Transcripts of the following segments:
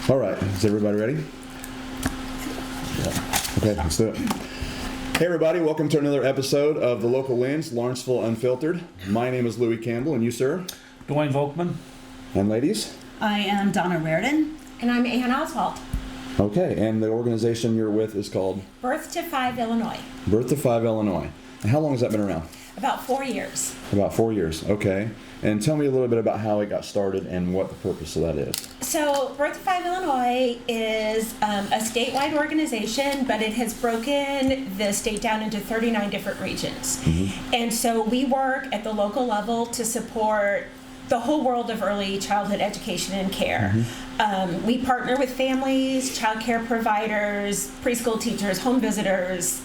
All right, is everybody ready? Yeah. Okay, let's do it. Hey everybody, welcome to another episode of The Local Lens, Lawrenceville Unfiltered. My name is Louie Campbell, and you, sir? Dwayne Volkman. And ladies? I am Donna Rardin. And I'm Oswalt. Okay, and the organization you're with is called? Birth to 5 Illinois. Birth to 5 Illinois. And how long has that been around? About 4 years. About 4 years, okay. And tell me a little bit about how it got started and what the purpose of that is. So, Birth to 5 Illinois is a statewide organization, but it has broken the state down into 39 different regions. Mm-hmm. And so we work at the local level to support the whole world of early childhood education and care. Mm-hmm. We partner with families, child care providers, preschool teachers, home visitors,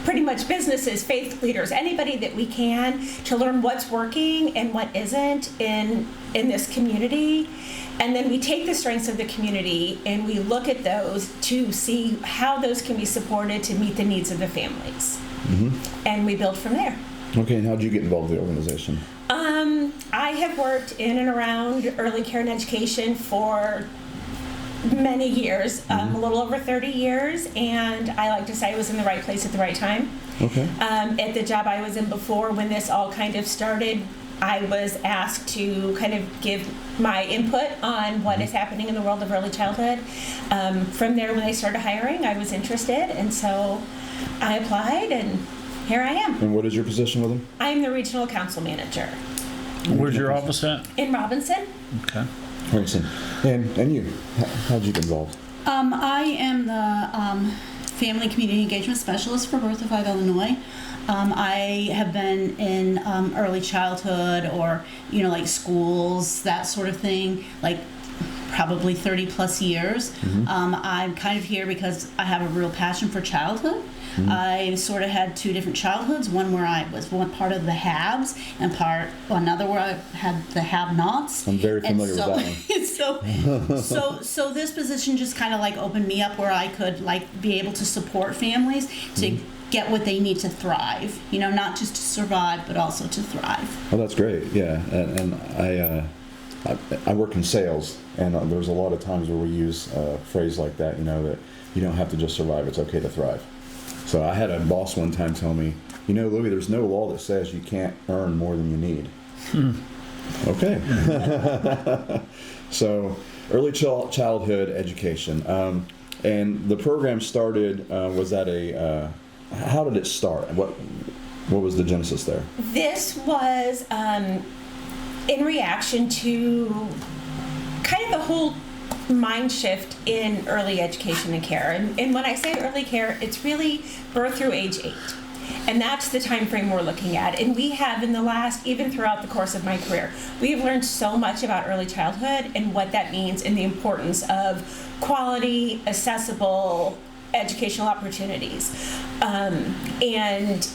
pretty much businesses, faith leaders, anybody that we can to learn what's working and what isn't in this community. And then we take the strengths of the community and we look at those to see how those can be supported to meet the needs of the families. Mm-hmm. And we build from there. Okay, and how did you get involved with the organization? I have worked in and around early care and education for many years, a little over 30 years, and I like to say I was in the right place at the right time. Okay. At the job I was in before, when this all kind of started, I was asked to kind of give my input on what is happening in the world of early childhood. From there, when they started hiring, I was interested, and so I applied, and here I am. And what is your position with them? I'm the regional council manager. Where's your office at? In Robinson. Okay. Robinson. And you, how did you get involved? I am the Family Community Engagement Specialist for Birth to 5 Illinois. I have been in early childhood or, like schools, that sort of thing, like probably 30 plus years. Mm-hmm. I'm kind of here because I have a real passion for childhood. Mm-hmm. I sort of had two different childhoods, one where I was one part of the haves and another where I had the have-nots. I'm very familiar with that one. So this position just kind of like opened me up where I could like be able to support families to get what they need to thrive, not just to survive, but also to thrive. Oh, that's great. Yeah. And I work in sales, and there's a lot of times where we use a phrase like that, that you don't have to just survive, it's okay to thrive. So I had a boss one time tell me, Louie, there's no law that says you can't earn more than you need. Okay. So early childhood education. And the program started, was that how did it start? What was the genesis there? This was in reaction to kind of the whole mind shift in early education and care. And when I say early care, it's really birth through age 8. And that's the time frame we're looking at. And we have even throughout the course of my career, we have learned so much about early childhood and what that means and the importance of quality, accessible educational opportunities. And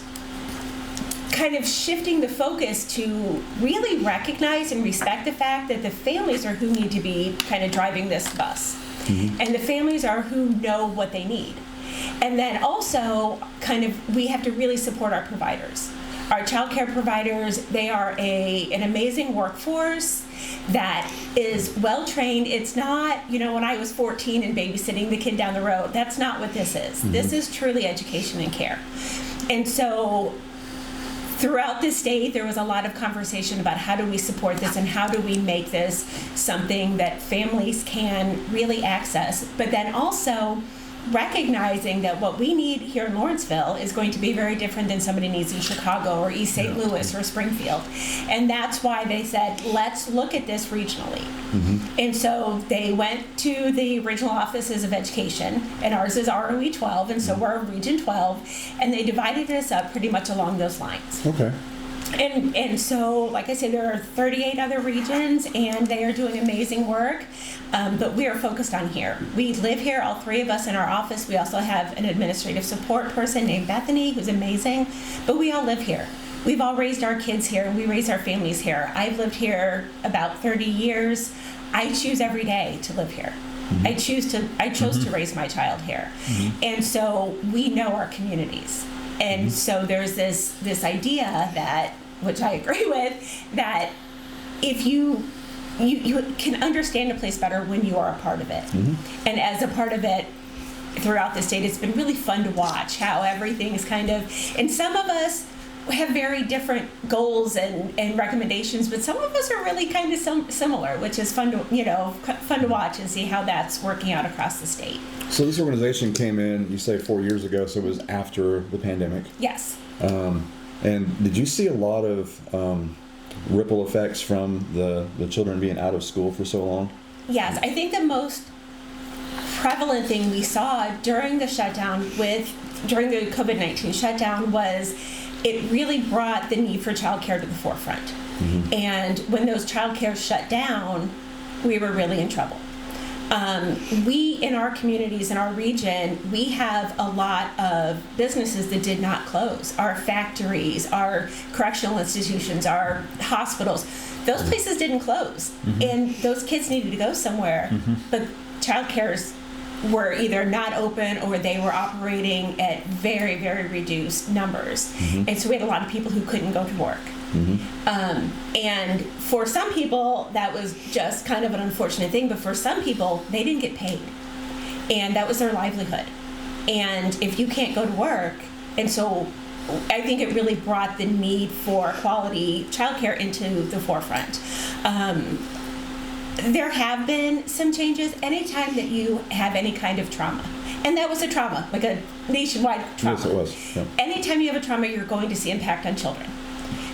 kind of shifting the focus to really recognize and respect the fact that the families are who need to be kind of driving this bus. Mm-hmm. And the families are who know what they need. And then also we have to really support our providers. Our child care providers, they are an amazing workforce that is well trained. It's not, when I was 14 and babysitting the kid down the road, that's not what this is. Mm-hmm. This is truly education and care. And so throughout this day, there was a lot of conversation about how do we support this and how do we make this something that families can really access, but then also recognizing that what we need here in Lawrenceville is going to be very different than somebody needs in Chicago or East St. Louis or Springfield. And that's why they said, let's look at this regionally. Mm-hmm. And so they went to the regional offices of education, and ours is ROE 12, and so we're Region 12, and they divided us up pretty much along those lines. Okay. And so, like I said, there are 38 other regions, and they are doing amazing work, but we are focused on here. We live here, all three of us in our office. We also have an administrative support person named Bethany, who's amazing, but we all live here. We've all raised our kids here, and we raise our families here. I've lived here about 30 years. I choose every day to live here. Mm-hmm. I chose to raise my child here. Mm-hmm. And so we know our communities. And so there's this idea that, which I agree with, that if you you can understand a place better when you are a part of it. And as a part of it throughout the state, it's been really fun to watch how everything is kind of, and some of us have very different goals and recommendations, but some of us are really kind of similar, which is fun to fun to watch and see how that's working out across the state. So this organization came in, you say 4 years ago, so it was after the pandemic. Yes. And did you see a lot of ripple effects from the children being out of school for so long? Yes, I think the most prevalent thing we saw during the shutdown during the COVID-19 shutdown was it really brought the need for childcare to the forefront. And when those childcare shut down, we were really in trouble. We, in our communities, in our region, we have a lot of businesses that did not close. Our factories, our correctional institutions, our hospitals, those places didn't close. And those kids needed to go somewhere. But childcares were either not open or they were operating at very, very reduced numbers. And so we had a lot of people who couldn't go to work. And for some people, that was just kind of an unfortunate thing, but for some people, they didn't get paid. And that was their livelihood. And if you can't go to work, and so I think it really brought the need for quality childcare into the forefront. There have been some changes anytime that you have any kind of trauma. And that was a trauma, like a nationwide trauma. Yes, it was. Yeah. Anytime you have a trauma, you're going to see impact on children.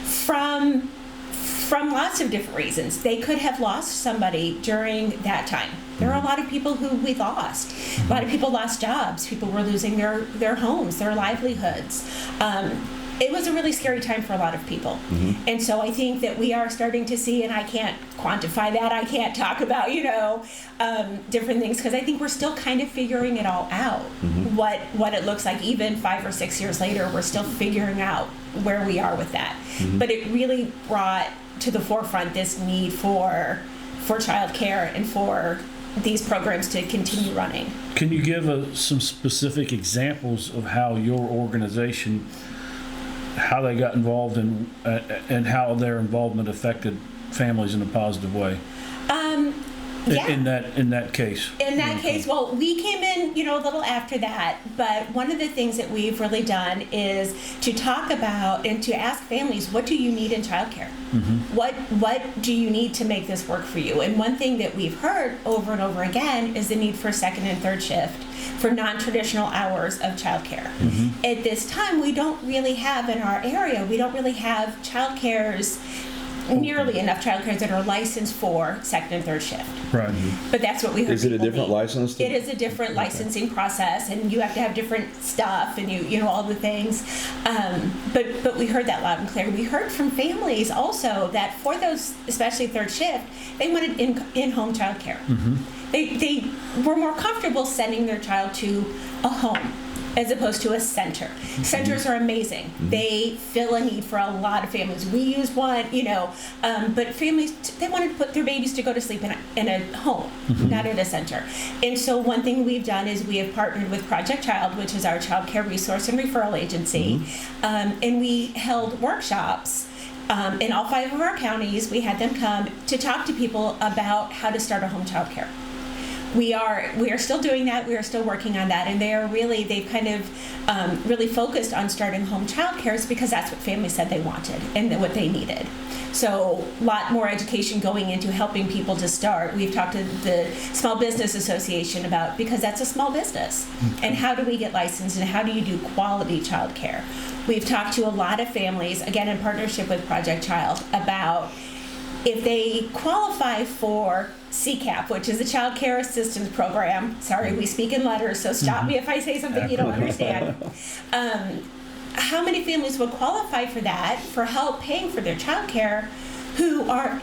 From lots of different reasons. They could have lost somebody during that time. There are a lot of people who we lost. A lot of people lost jobs. People were losing their homes, their livelihoods. It was a really scary time for a lot of people. And so I think that we are starting to see, and I can't quantify that, I can't talk about, different things, because I think we're still kind of figuring it all out, what it looks like. Even 5 or 6 years later, we're still figuring out where we are with that. But it really brought to the forefront this need for childcare and for these programs to continue running. Can you give some specific examples of how your organization, how they got involved and how their involvement affected families in a positive way? Yeah. In that case. In that case, well, we came in, a little after that, but one of the things that we've really done is to talk about and to ask families, what do you need in childcare? What do you need to make this work for you? And one thing that we've heard over and over again is the need for second and third shift for non-traditional hours of childcare. At this time, we don't really have in our area, we don't really have childcares, nearly enough childcares that are licensed for second and third shift. Right. But that's what we heard. Is it a people different need. license? It is a different licensing process, and you have to have different stuff, and you know all the things. But we heard that loud and clear. We heard from families also that for those, especially third shift, they wanted in-home childcare. They were more comfortable sending their child to a home as opposed to a center. Centers are amazing. They fill a need for a lot of families. We use one, but families, they wanted to put their babies to go to sleep in a home, not at a center. And so one thing we've done is we have partnered with Project Child, which is our child care resource and referral agency, and we held workshops in all 5 of our counties. We had them come to talk to people about how to start a home child care. We are still doing that. We are still working on that, and they've kind of really focused on starting home child cares because that's what families said they wanted and what they needed. So a lot more education going into helping people to start. We've talked to the Small Business Association about, because that's a small business, and how do we get licensed and how do you do quality child care. We've talked to a lot of families, again in partnership with Project Child, about if they qualify for CCAP, which is a Child Care Assistance Program. Sorry, we speak in letters, so stop me if I say something you don't understand. How many families would qualify for that, for help paying for their child care, who are,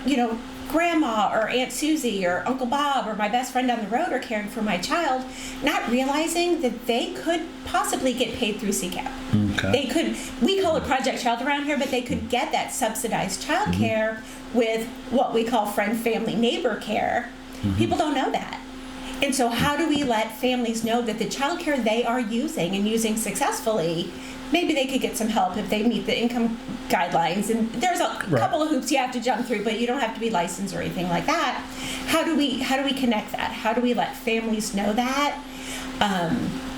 Grandma or Aunt Susie or Uncle Bob or my best friend down the road are caring for my child, not realizing that they could possibly get paid through CCAP. Okay. They could, we call it Project Child around here, but they could get that subsidized child care with what we call friend, family, neighbor care. People don't know that. And so how do we let families know that the childcare they are using and using successfully, maybe they could get some help if they meet the income guidelines? And there's a couple of hoops you have to jump through, but you don't have to be licensed or anything like that. How do we connect that? How do we let families know that?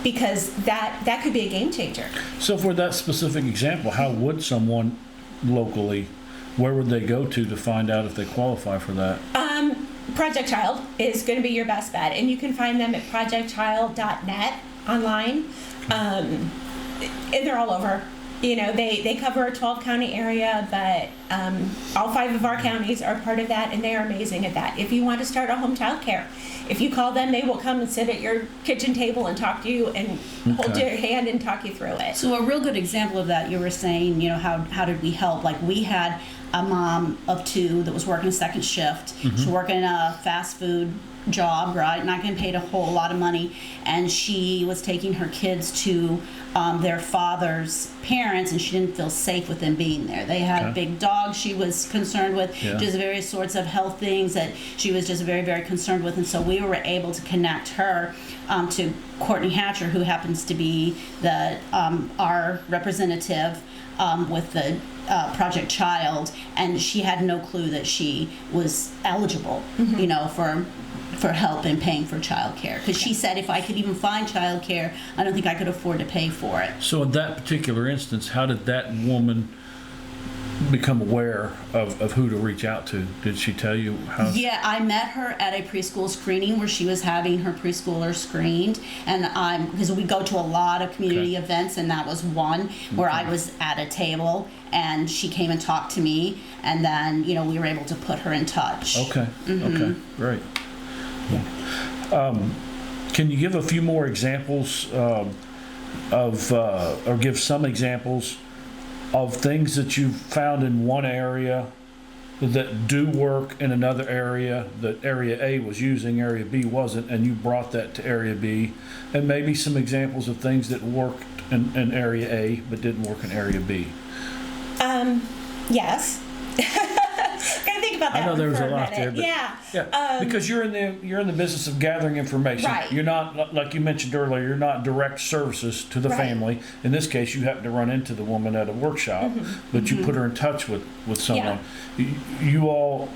Because that could be a game changer. So for that specific example, how would someone locally, where would they go to find out if they qualify for that? Project Child is going to be your best bet, and you can find them at projectchild.net online. And they're all over. You know, they cover a 12-county area, but all 5 of our counties are part of that, and they are amazing at that. If you want to start a home child care, if you call them, they will come and sit at your kitchen table and talk to you and hold your hand and talk you through it. So a real good example of that, you were saying, you know, how did we help? Like, we had a mom of 2 that was working a second shift. She was working a fast food job, right? Not getting paid a whole lot of money, and she was taking her kids to their father's parents, and she didn't feel safe with them being there. They had big dogs she was concerned with, just various sorts of health things that she was just very, very concerned with, and so we were able to connect her to Courtney Hatcher, who happens to be the our representative with the Project Child, and she had no clue that she was eligible, you know, for help in paying for childcare, because she said, if I could even find childcare, I don't think I could afford to pay for it. So in that particular instance, how did that woman become aware of who to reach out to? Did she tell you how? Yeah, I met her at a preschool screening where she was having her preschooler screened, and because we go to a lot of community events, and that was one where I was at a table and she came and talked to me, and then, you know, we were able to put her in touch. Okay. Okay, great. Can you give a few more examples or give some examples of things that you found in one area that do work in another area that area A was using, area B wasn't, and you brought that to area B, and maybe some examples of things that worked in area A but didn't work in area B? Yes. Gotta think about that. I know there was a lot minute. there, but because you're in the business of gathering information. Right. You're not, like you mentioned earlier, you're not direct services to the family. In this case, you happen to run into the woman at a workshop, but you put her in touch with someone. You're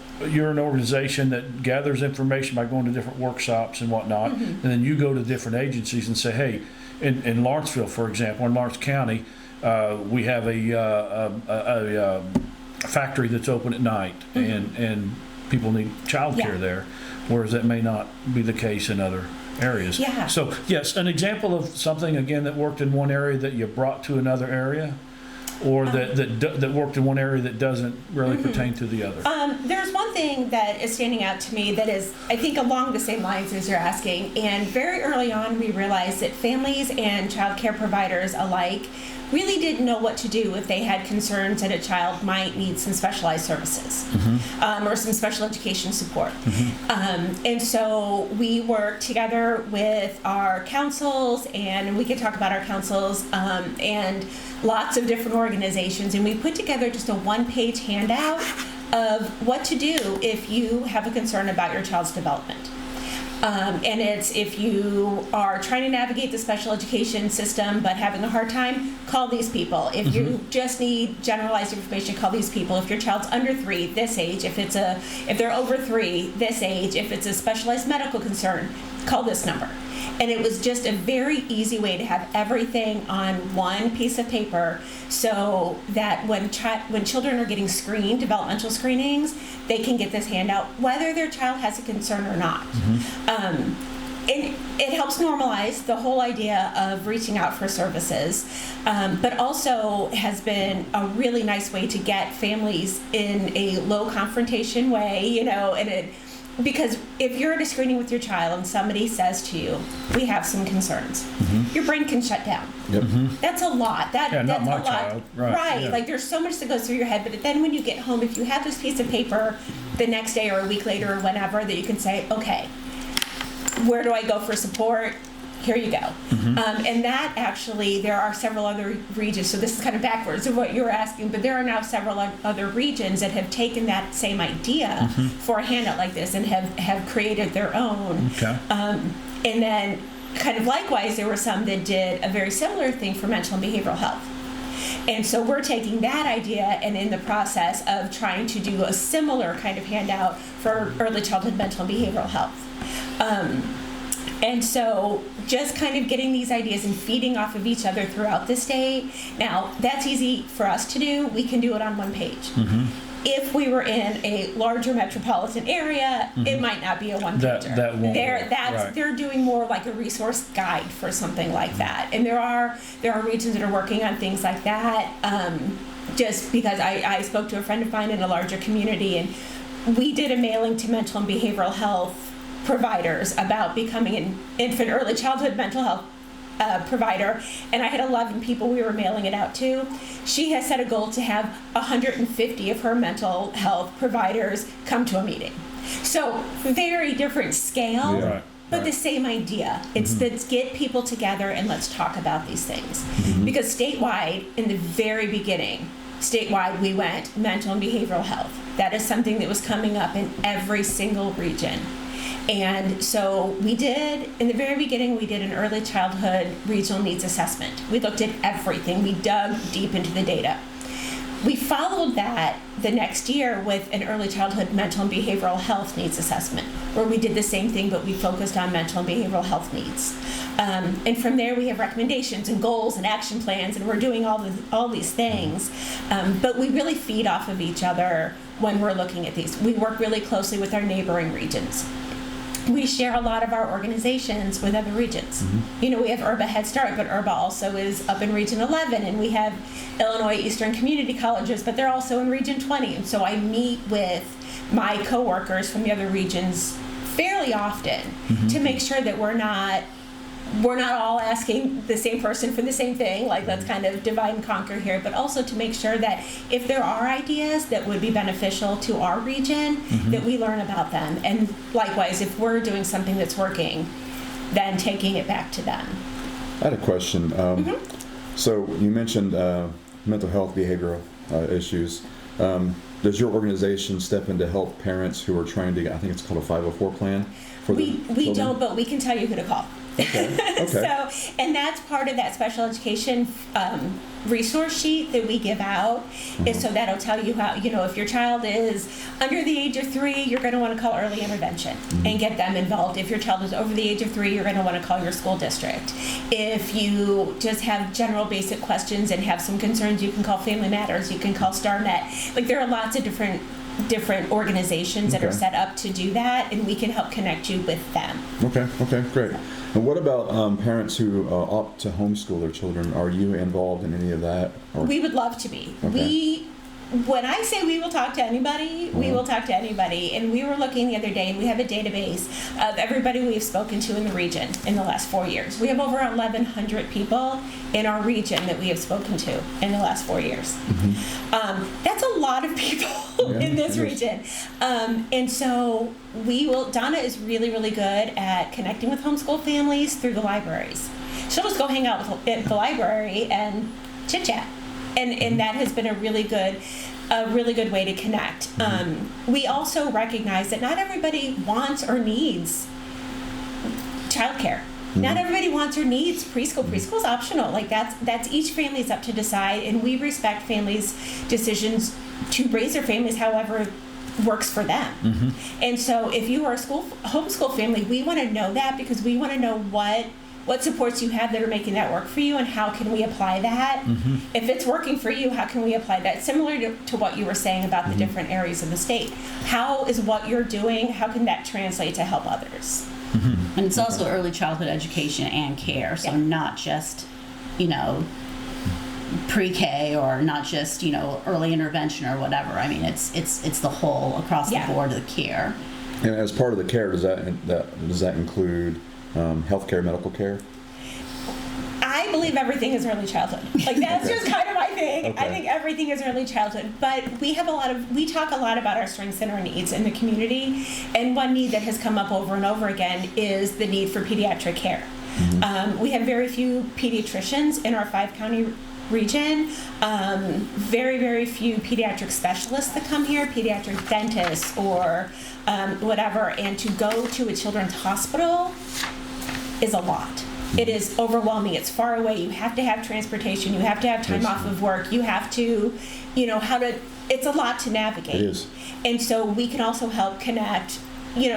an organization that gathers information by going to different workshops and whatnot, and then you go to different agencies and say, hey, in Lawrenceville, for example, in Lawrence County, we have a factory that's open at night, and people need childcare there, whereas that may not be the case in other areas. Yeah. So yes, an example of something again that worked in one area that you brought to another area, or that worked in one area that doesn't really pertain to the other. There's one thing that is standing out to me that is, I think, along the same lines as you're asking. And very early on, we realized that families and child care providers alike really didn't know what to do if they had concerns that a child might need some specialized services or some special education support. And so we worked together with our councils, and we could talk about our councils and lots of different organizations, and we put together just a one-page handout of what to do if you have a concern about your child's development. And it's, if you are trying to navigate the special education system but having a hard time, call these people. If you just need generalized information, call these people. If your child's under 3, this age. If they're over 3, this age. If it's a specialized medical concern, call this number. And it was just a very easy way to have everything on one piece of paper, so that when children are getting screened, developmental screenings, they can get this handout whether their child has a concern or not. It helps normalize the whole idea of reaching out for services, but also has been a really nice way to get families in a low confrontation way, you know, because if you're at a screening with your child and somebody says to you, we have some concerns, your brain can shut down. That's a lot. That's not my a lot. child. Right. Yeah. Like, there's so much that goes through your head, but then when you get home, if you have this piece of paper the next day or a week later or whenever, that you can say, okay, where do I go for support? here you go. And that actually, there are several other regions, so this is kind of backwards of what you were asking, but there are now several other regions that have taken that same idea for a handout like this and have created their own. Okay. And then kind of likewise, there were some that did a very similar thing for mental and behavioral health. And so we're taking that idea and in the process of trying to do a similar kind of handout for early childhood mental and behavioral health. And so just kind of getting these ideas and feeding off of each other throughout the state. Now, that's easy for us to do. We can do it on one page. If we were in a larger metropolitan area, it might not be a one-pager. That won't work. Right. They're doing more like a resource guide for something like that. And there are regions that are working on things like that. Just because I spoke to a friend of mine in a larger community, and we did a mailing to mental and behavioral health providers about becoming an infant early childhood mental health provider, and I had 11 people we were mailing it out to. She has set a goal to have 150 of her mental health providers come to a meeting. So very different scale, Yeah. but the same idea. It's let's get people together and let's talk about these things. Because statewide, in the very beginning, we went mental and behavioral health. That is something that was coming up in every single region. And so we did, in the very beginning, we did an early childhood regional needs assessment. We looked at everything. We dug deep into the data. We followed that the next year with an early childhood mental and behavioral health needs assessment, where we did the same thing, but we focused on mental and behavioral health needs. And from there, we have recommendations and goals and action plans, and we're doing all these things. But we really feed off of each other when we're looking at these. We work really closely with our neighboring regions. We share a lot of our organizations with other regions. You know, we have URBA Head Start, but URBA also is up in Region 11, and we have Illinois Eastern Community Colleges, but they're also in Region 20. And so I meet with my coworkers from the other regions fairly often to make sure that we're not all asking the same person for the same thing, like let's kind of divide and conquer here, but also to make sure that if there are ideas that would be beneficial to our region, that we learn about them. And likewise, if we're doing something that's working, then taking it back to them. I had a question. So you mentioned mental health, behavioral issues. Does your organization step in to help parents who are trying to get, I think it's called a 504 plan? We don't, but we can tell you who to call. Okay. So, and that's part of that special education resource sheet that we give out. Is so that'll tell you how, you know, if your child is under the age of 3, you're going to want to call early intervention and get them involved. If your child is over the age of 3, you're going to want to call your school district. If you just have general basic questions and have some concerns, you can call Family Matters, you can call StarNet. Like there are lots of different organizations that are set up to do that, and we can help connect you with them. Okay, great. And what about parents who opt to homeschool their children? Are you involved in any of that? Or? We would love to be. Okay. When I say we will talk to anybody, we will talk to anybody. And we were looking the other day, and we have a database of everybody we've spoken to in the region in the last 4 years. We have over 1,100 people in our region that we have spoken to in the last 4 years. That's a lot of people in this region. And so Donna is really, really good at connecting with homeschool families through the libraries. She'll just go hang out at the library and chit-chat. And that has been a really good way to connect. We also recognize that not everybody wants or needs childcare. Not everybody wants or needs preschool. Preschool is optional. Like that's each family's up to decide, and we respect families' decisions to raise their families however works for them. And so if you are a homeschool family, we want to know that, because we want to know what supports you have that are making that work for you, and how can we apply that? If it's working for you, how can we apply that? Similar to what you were saying about the different areas of the state. How is what you're doing, how can that translate to help others? And it's also early childhood education and care, so not just, pre-K, or not just, early intervention or whatever. I mean, it's the whole across the board of the care. And as part of the care, does that include healthcare, medical care? I believe everything is early childhood. Like that's Okay. just kind of my thing. Okay. I think everything is early childhood. But we talk a lot about our strengths and our needs in the community. And one need that has come up over and over again is the need for pediatric care. We have very few pediatricians in our 5-county region. Very, very few pediatric specialists that come here, pediatric dentists or whatever. And to go to a children's hospital is a lot. It is overwhelming. It's far away. You have to have transportation. You have to have time off of work. You have to, it's a lot to navigate. It is. And so we can also help connect,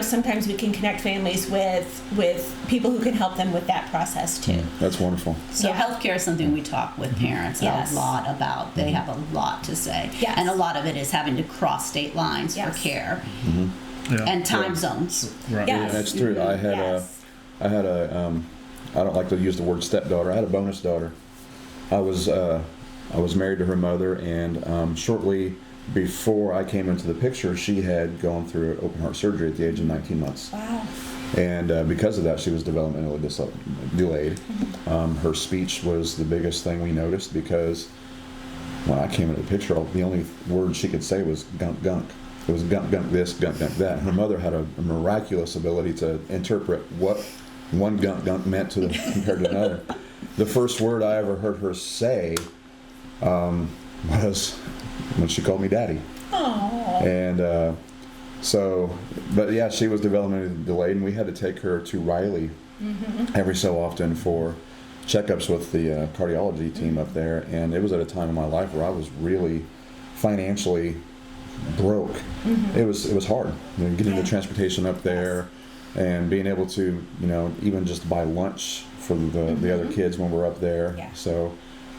sometimes we can connect families with people who can help them with that process too. That's wonderful. So Yeah. healthcare is something we talk with parents Yes. a lot about. They have a lot to say. Yes. And a lot of it is having to cross state lines Yes. for care Yeah. and time zones. Right. Yes. That's true. I had Yes. I don't like to use the word stepdaughter. I had a bonus daughter. I was married to her mother, and shortly before I came into the picture, she had gone through open heart surgery at the age of 19 months. Wow. And because of that, she was developmentally delayed. Her speech was the biggest thing we noticed because when I came into the picture, the only word she could say was gunk gunk. It was gunk gunk this, gunk gunk that. Her mother had a miraculous ability to interpret what one gunk gunk meant compared to another. The first word I ever heard her say was when she called me daddy. Oh. And but yeah, she was developmentally delayed, and we had to take her to Riley every so often for checkups with the cardiology team up there. And it was at a time in my life where I was really financially broke. It was hard, getting the transportation up there and being able to, even just buy lunch for the other kids when we're up there. Yeah. So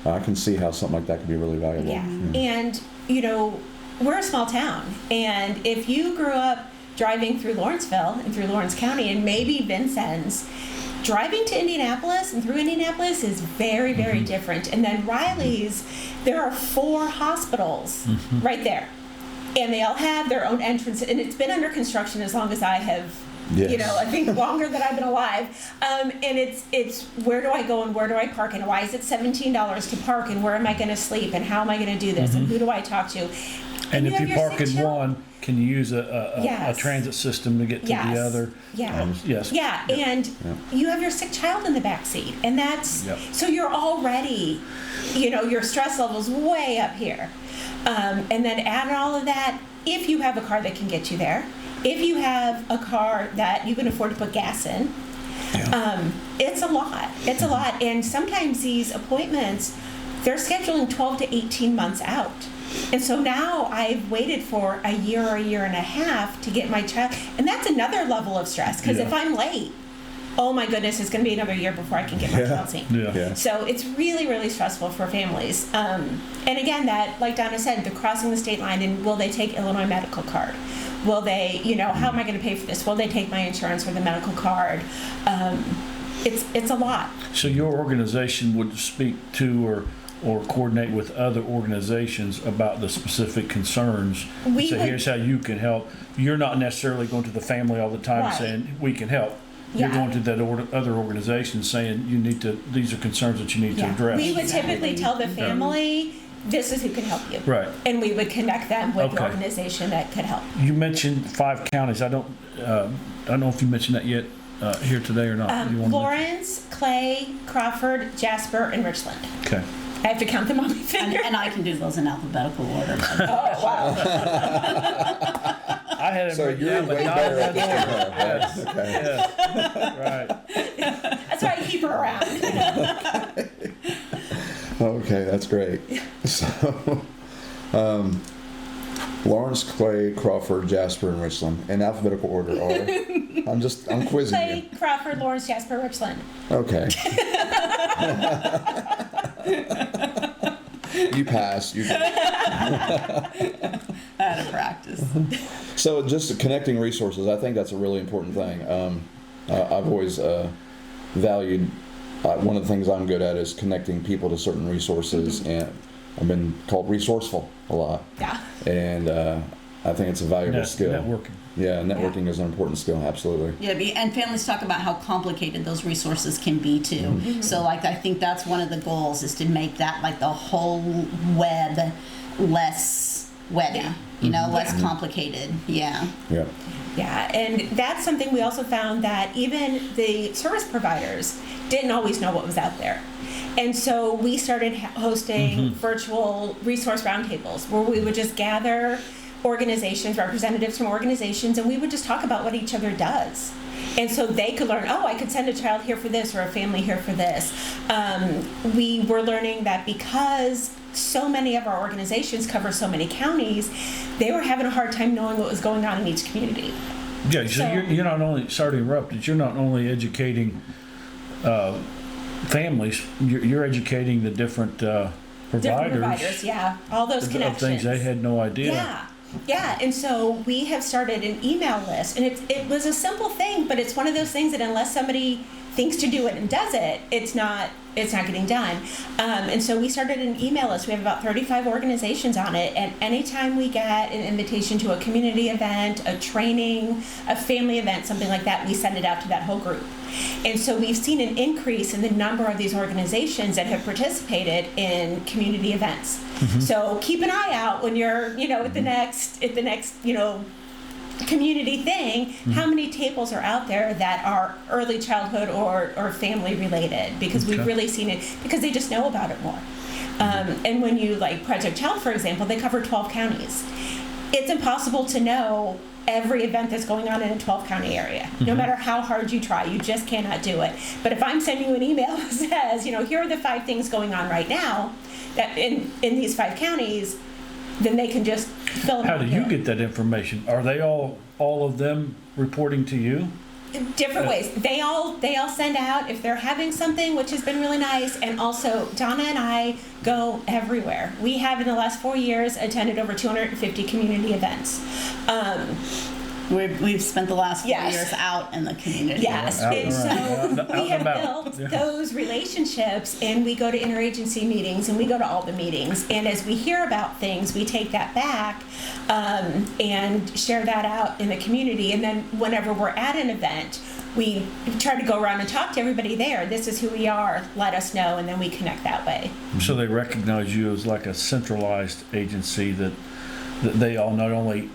I can see how something like that could be really valuable. Yeah. And, we're a small town. And if you grew up driving through Lawrenceville and through Lawrence County and maybe Vincennes, driving to Indianapolis and through Indianapolis is very, very different. And then Riley's, there are 4 hospitals right there. And they all have their own entrance. And it's been under construction as long as I have, Yes. I think longer than I've been alive. And it's where do I go and where do I park and why is it $17 to park and where am I going to sleep and how am I going to do this and who do I talk to? And if have you your park 6 in children. one, can you use a Yes. transit system to get to Yes. the other? Yeah. Yes. Yeah, and you have your sick child in the back seat, and that's Yep. so you're already, your stress level's way up here, and then add all of that. If you have a car that can get you there, if you have a car that you can afford to put gas in, it's a lot. It's a lot, and sometimes these appointments, they're scheduling 12 to 18 months out. And so now I've waited for a year or a year and a half to get my child. And that's another level of stress because if I'm late, oh my goodness, it's going to be another year before I can get my child seen. Yeah. So it's really, really stressful for families. And again, that, like Donna said, the crossing the state line and will they take Illinois medical card? Will they, how am I going to pay for this? Will they take my insurance or the medical card? It's a lot. So your organization would speak to or coordinate with other organizations about the specific concerns. We So would- here's how you can help. You're not necessarily going to the family all the time Right. saying we can help. You're Yeah. going to that other organization saying these are concerns that you need to address. We would typically tell the family, this is who can help you. Right. And we would connect them with the Okay. organization that could help. You mentioned 5 counties. I don't know if you mentioned that yet here today or not. You wanna Lawrence, Clay, Crawford, Jasper, and Richland. Okay. I have to count them on my finger. And I can do those in alphabetical order. Oh, wow. I had it So written you're down, but way not better in at that this order. than her. Yes. Okay. Yes. Right. That's why I keep her around. Okay, that's great. So, Lawrence, Clay, Crawford, Jasper, and Richland in alphabetical order are. I'm quizzing Clay, Crawford, Lawrence, Jasper, Richland. you. Okay. You pass. I had to practice. So just connecting resources, I think that's a really important thing. I've always valued, one of the things I'm good at is connecting people to certain resources, and I've been called resourceful a lot. Yeah. And I think it's a valuable skill. Networking. Yeah, networking is an important skill, absolutely. Yeah, and families talk about how complicated those resources can be too. Mm-hmm. So like I think that's one of the goals is to make that like the whole web less webby, less complicated. Yeah. Yeah. Yeah, and that's something we also found that even the service providers didn't always know what was out there. And so we started hosting virtual resource roundtables where we would just gather organizations, representatives from organizations, and we would just talk about what each other does. And so they could learn, I could send a child here for this or a family here for this. We were learning that because so many of our organizations cover so many counties, they were having a hard time knowing what was going on in each community. Yeah, so you're not only, sorry to interrupt, but you're not only educating families, you're educating the different providers. Yeah, all those of connections. things they had no idea. Yeah, and so we have started an email list, and it was a simple thing, but it's one of those things that unless somebody thinks to do it and does it, it's not getting done. And so we started an email list. We have about 35 organizations on it, and anytime we get an invitation to a community event, a training, a family event, something like that, we send it out to that whole group. And so we've seen an increase in the number of these organizations that have participated in community events. So keep an eye out when you're, at the next, community thing, how many tables are out there that are early childhood or family related, because we've really seen it, because they just know about it more. And when you, like Project Child, for example, they cover 12 counties. It's impossible to know every event that's going on in a 12 county area. No matter how hard you try, you just cannot do it. But if I'm sending you an email that says, here are the 5 things going on right now that in these 5 counties, then they can just fill them out. How do you get that information? Are they all of them reporting to you? Different ways. They all send out if they're having something, which has been really nice. And also, Donna and I go everywhere. We have in the last 4 years attended over 250 community events. We've spent the last 4 years out in the community. Yes, and so we have built those relationships, and we go to interagency meetings, and we go to all the meetings. And as we hear about things, we take that back and share that out in the community. And then whenever we're at an event, we try to go around and talk to everybody there. This is who we are. Let us know, and then we connect that way. So they recognize you as like a centralized agency that they all not only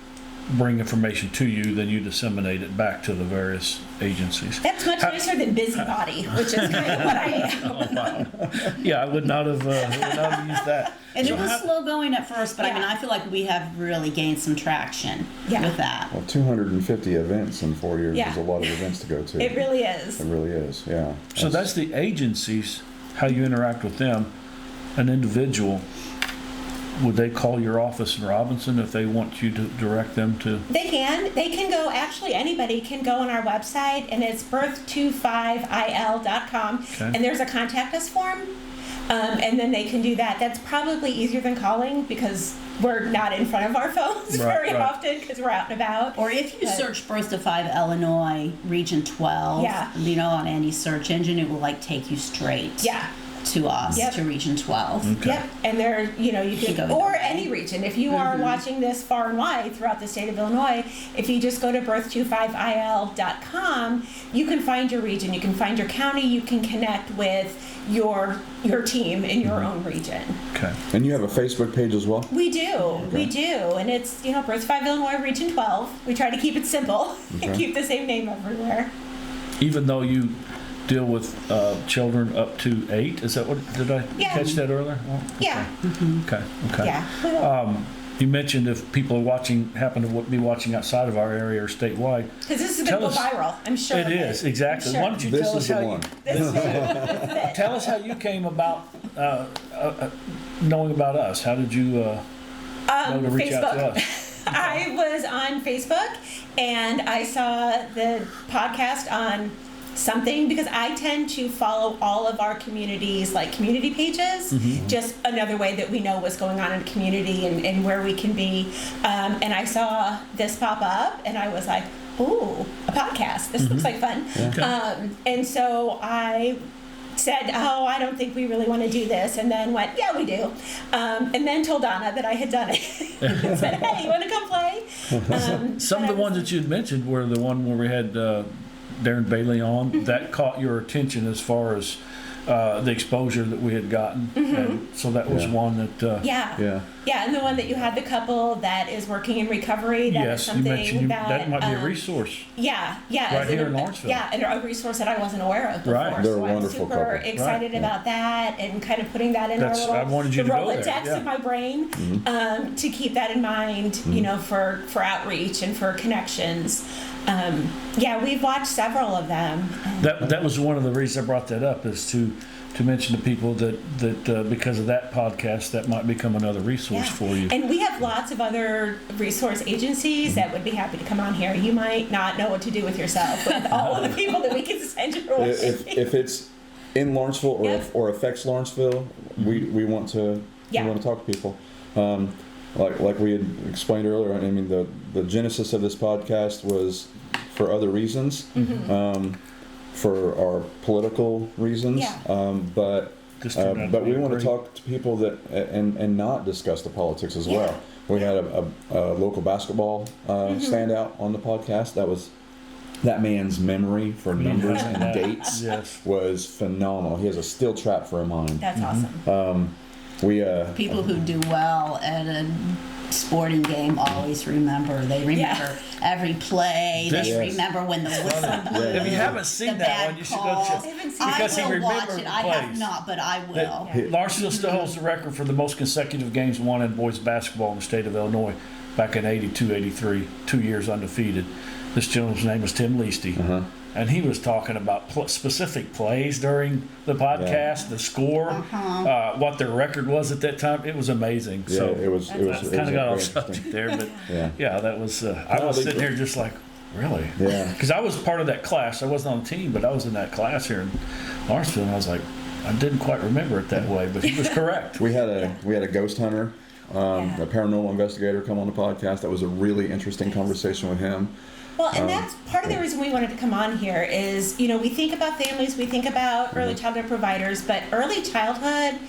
bring information to you, then you disseminate it back to the various agencies. That's much nicer than busybody, which is kind of what I am. Oh, wow. Yeah, I would not have used that. And it was slow going at first, but I feel like we have really gained some traction with that. Well, 250 events in 4 years is a lot of events to go to. It really is. It really is, yeah. So that's the agencies, how you interact with them. An individual, would they call your office in Robinson if they want you to direct them to? They can go, actually anybody can go on our website, and it's birth25il.com, and there's a contact us form, and then they can do that. That's probably easier than calling because we're not in front of our phones very often because we're out and about. Or if you search Birth to 5 Illinois Region 12, on any search engine, it will take you straight. To us, to Region 12. Okay. Yep, and there, you can, or any region. If you are watching this far and wide throughout the state of Illinois, if you just go to birth25il.com, you can find your region, you can find your county, you can connect with your team in your own region. Okay. And you have a Facebook page as well? We do, and it's, Birth 5 Illinois Region 12. We try to keep it simple and keep the same name everywhere. Even though you deal with children up to 8. Is that what? Did I catch that earlier? Well, yeah. Okay. Yeah. You mentioned if people happen to be watching outside of our area or statewide. Because this is going to go viral, I'm sure. It is, exactly. Why don't you tell us how tell us how you came about knowing about us? How did you know to reach out to us? I was on Facebook, and I saw the podcast on something, because I tend to follow all of our communities, community pages, just another way that we know what's going on in the community and where we can be. And I saw this pop up, and I was like, ooh, a podcast. This looks like fun. And so I said, oh, I don't think we really want to do this, and then went, yeah, we do, and then told Donna that I had done it. Said, hey, you want to come play? Some of the ones that you'd mentioned were the one where we had Darren Bailey on. That caught your attention as far as the exposure that we had gotten. And so that was one that... Yeah, and the one that you had, the couple that is working in recovery, that is yes, something you mentioned that might be a resource. resource. Yeah. Right here in Lawrenceville. Yeah, and a resource that I wasn't aware of before. Right. They're a so I'm wonderful super couple. excited about that, and kind of putting that in our little I wanted you to go there. Rolodex in my brain, to keep that in mind, you know, for outreach and for connections. We've watched several of them. That was one of the reasons I brought that up, is to mention to people that because of that podcast, that might become another resource for you. And we have lots of other resource agencies that would be happy to come on here. You might not know what to do with yourself with all of the people that we can send your way. If it's in Lawrenceville or affects Lawrenceville, we want to talk to people. Like we had explained earlier, I mean, the genesis of this podcast was for other reasons. For our political reasons, but we want to talk to people that and not discuss the politics as well. We had a local basketball standout on the podcast. That man's memory for numbers and dates was phenomenal. He has a steel trap for a mind. That's awesome. People who do well at a sporting game always remember. They remember every play. They remember when the whistle blew. If you haven't seen that one, you should go check it. I will watch it. I have not, but I will. Lawrenceville still holds the record for the most consecutive games won in boys basketball in the state of Illinois back in 82, 83, 2 years undefeated. This gentleman's name was Tim Leasty. And he was talking about specific plays during the podcast, the score, what their record was at that time. It was amazing. Yeah, so it was kind of got off subject there, but that was. I was sitting here just like, really? Yeah. Because I was part of that class. I wasn't on the team, but I was in that class here in Lawrenceville, and I was like, I didn't quite remember it that way, but he was correct. We had a ghost hunter, a paranormal investigator, come on the podcast. That was a really interesting conversation with him. Well, and that's part of the reason we wanted to come on here is, you know, we think about families, we think about early childhood providers, but early childhood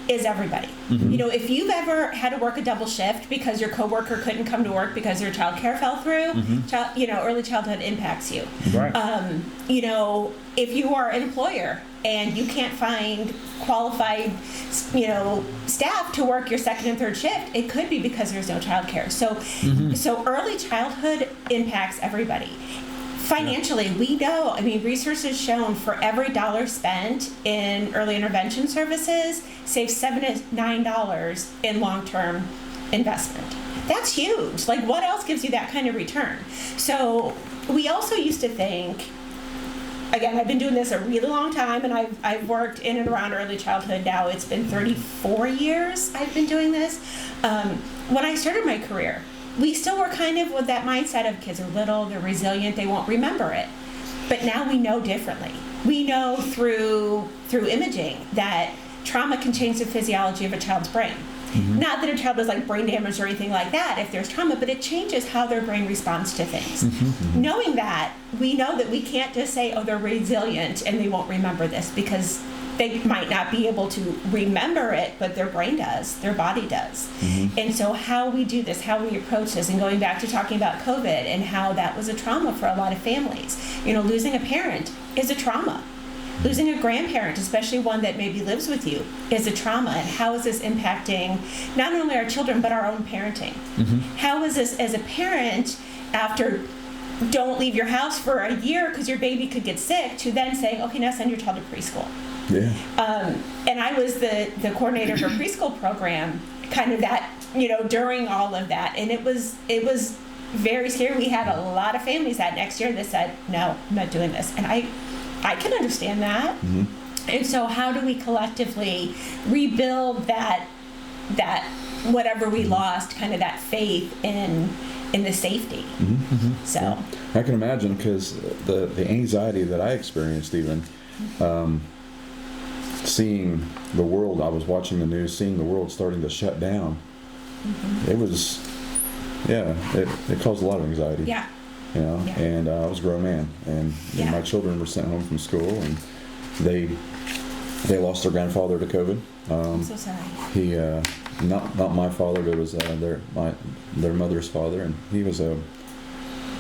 is everybody. You know, if you've ever had to work a double shift because your coworker couldn't come to work because their child care fell through, early childhood impacts you. Right. You know, if you are an employer and you can't find qualified, staff to work your second and third shift, it could be because there's no child care. So early childhood impacts everybody. Financially, we know, I mean, research has shown for every dollar spent in early intervention services, saves $7 to $9 in long-term investment. That's huge. Like, what else gives you that kind of return? So we also used to think, again, I've been doing this a really long time, and I've worked in and around early childhood now. It's been 34 years I've been doing this. When I started my career, we still were kind of with that mindset of kids are little, they're resilient, they won't remember it. But now we know differently. We know through imaging that trauma can change the physiology of a child's brain. Not that a child is like brain damaged or anything like that if there's trauma, but it changes how their brain responds to things. Knowing that, we know that we can't just say, oh, they're resilient and they won't remember this, because they might not be able to remember it, but their brain does, their body does. And so how we do this, how we approach this, and going back to talking about COVID and how that was a trauma for a lot of families. You know, losing a parent is a trauma. Losing a grandparent, especially one that maybe lives with you, is a trauma. And how is this impacting not only our children, but our own parenting? How is this, as a parent, after don't leave your house for a year because your baby could get sick, to then saying, okay, now send your child to preschool? And I was the coordinator for preschool program, kind of that, during all of that. And it was very scary. We had a lot of families that next year that said, no, I'm not doing this. And I can understand that. And so how do we collectively rebuild that whatever we lost, kind of that faith in the safety? So I can imagine, because the anxiety that I experienced, even seeing the world, I was watching the news, seeing the world starting to shut down, it was, it caused a lot of anxiety. And I was a grown man, and my children were sent home from school, and they They lost their grandfather to COVID. I'm so sorry. He, not my father, but it was their mother's father, and he was a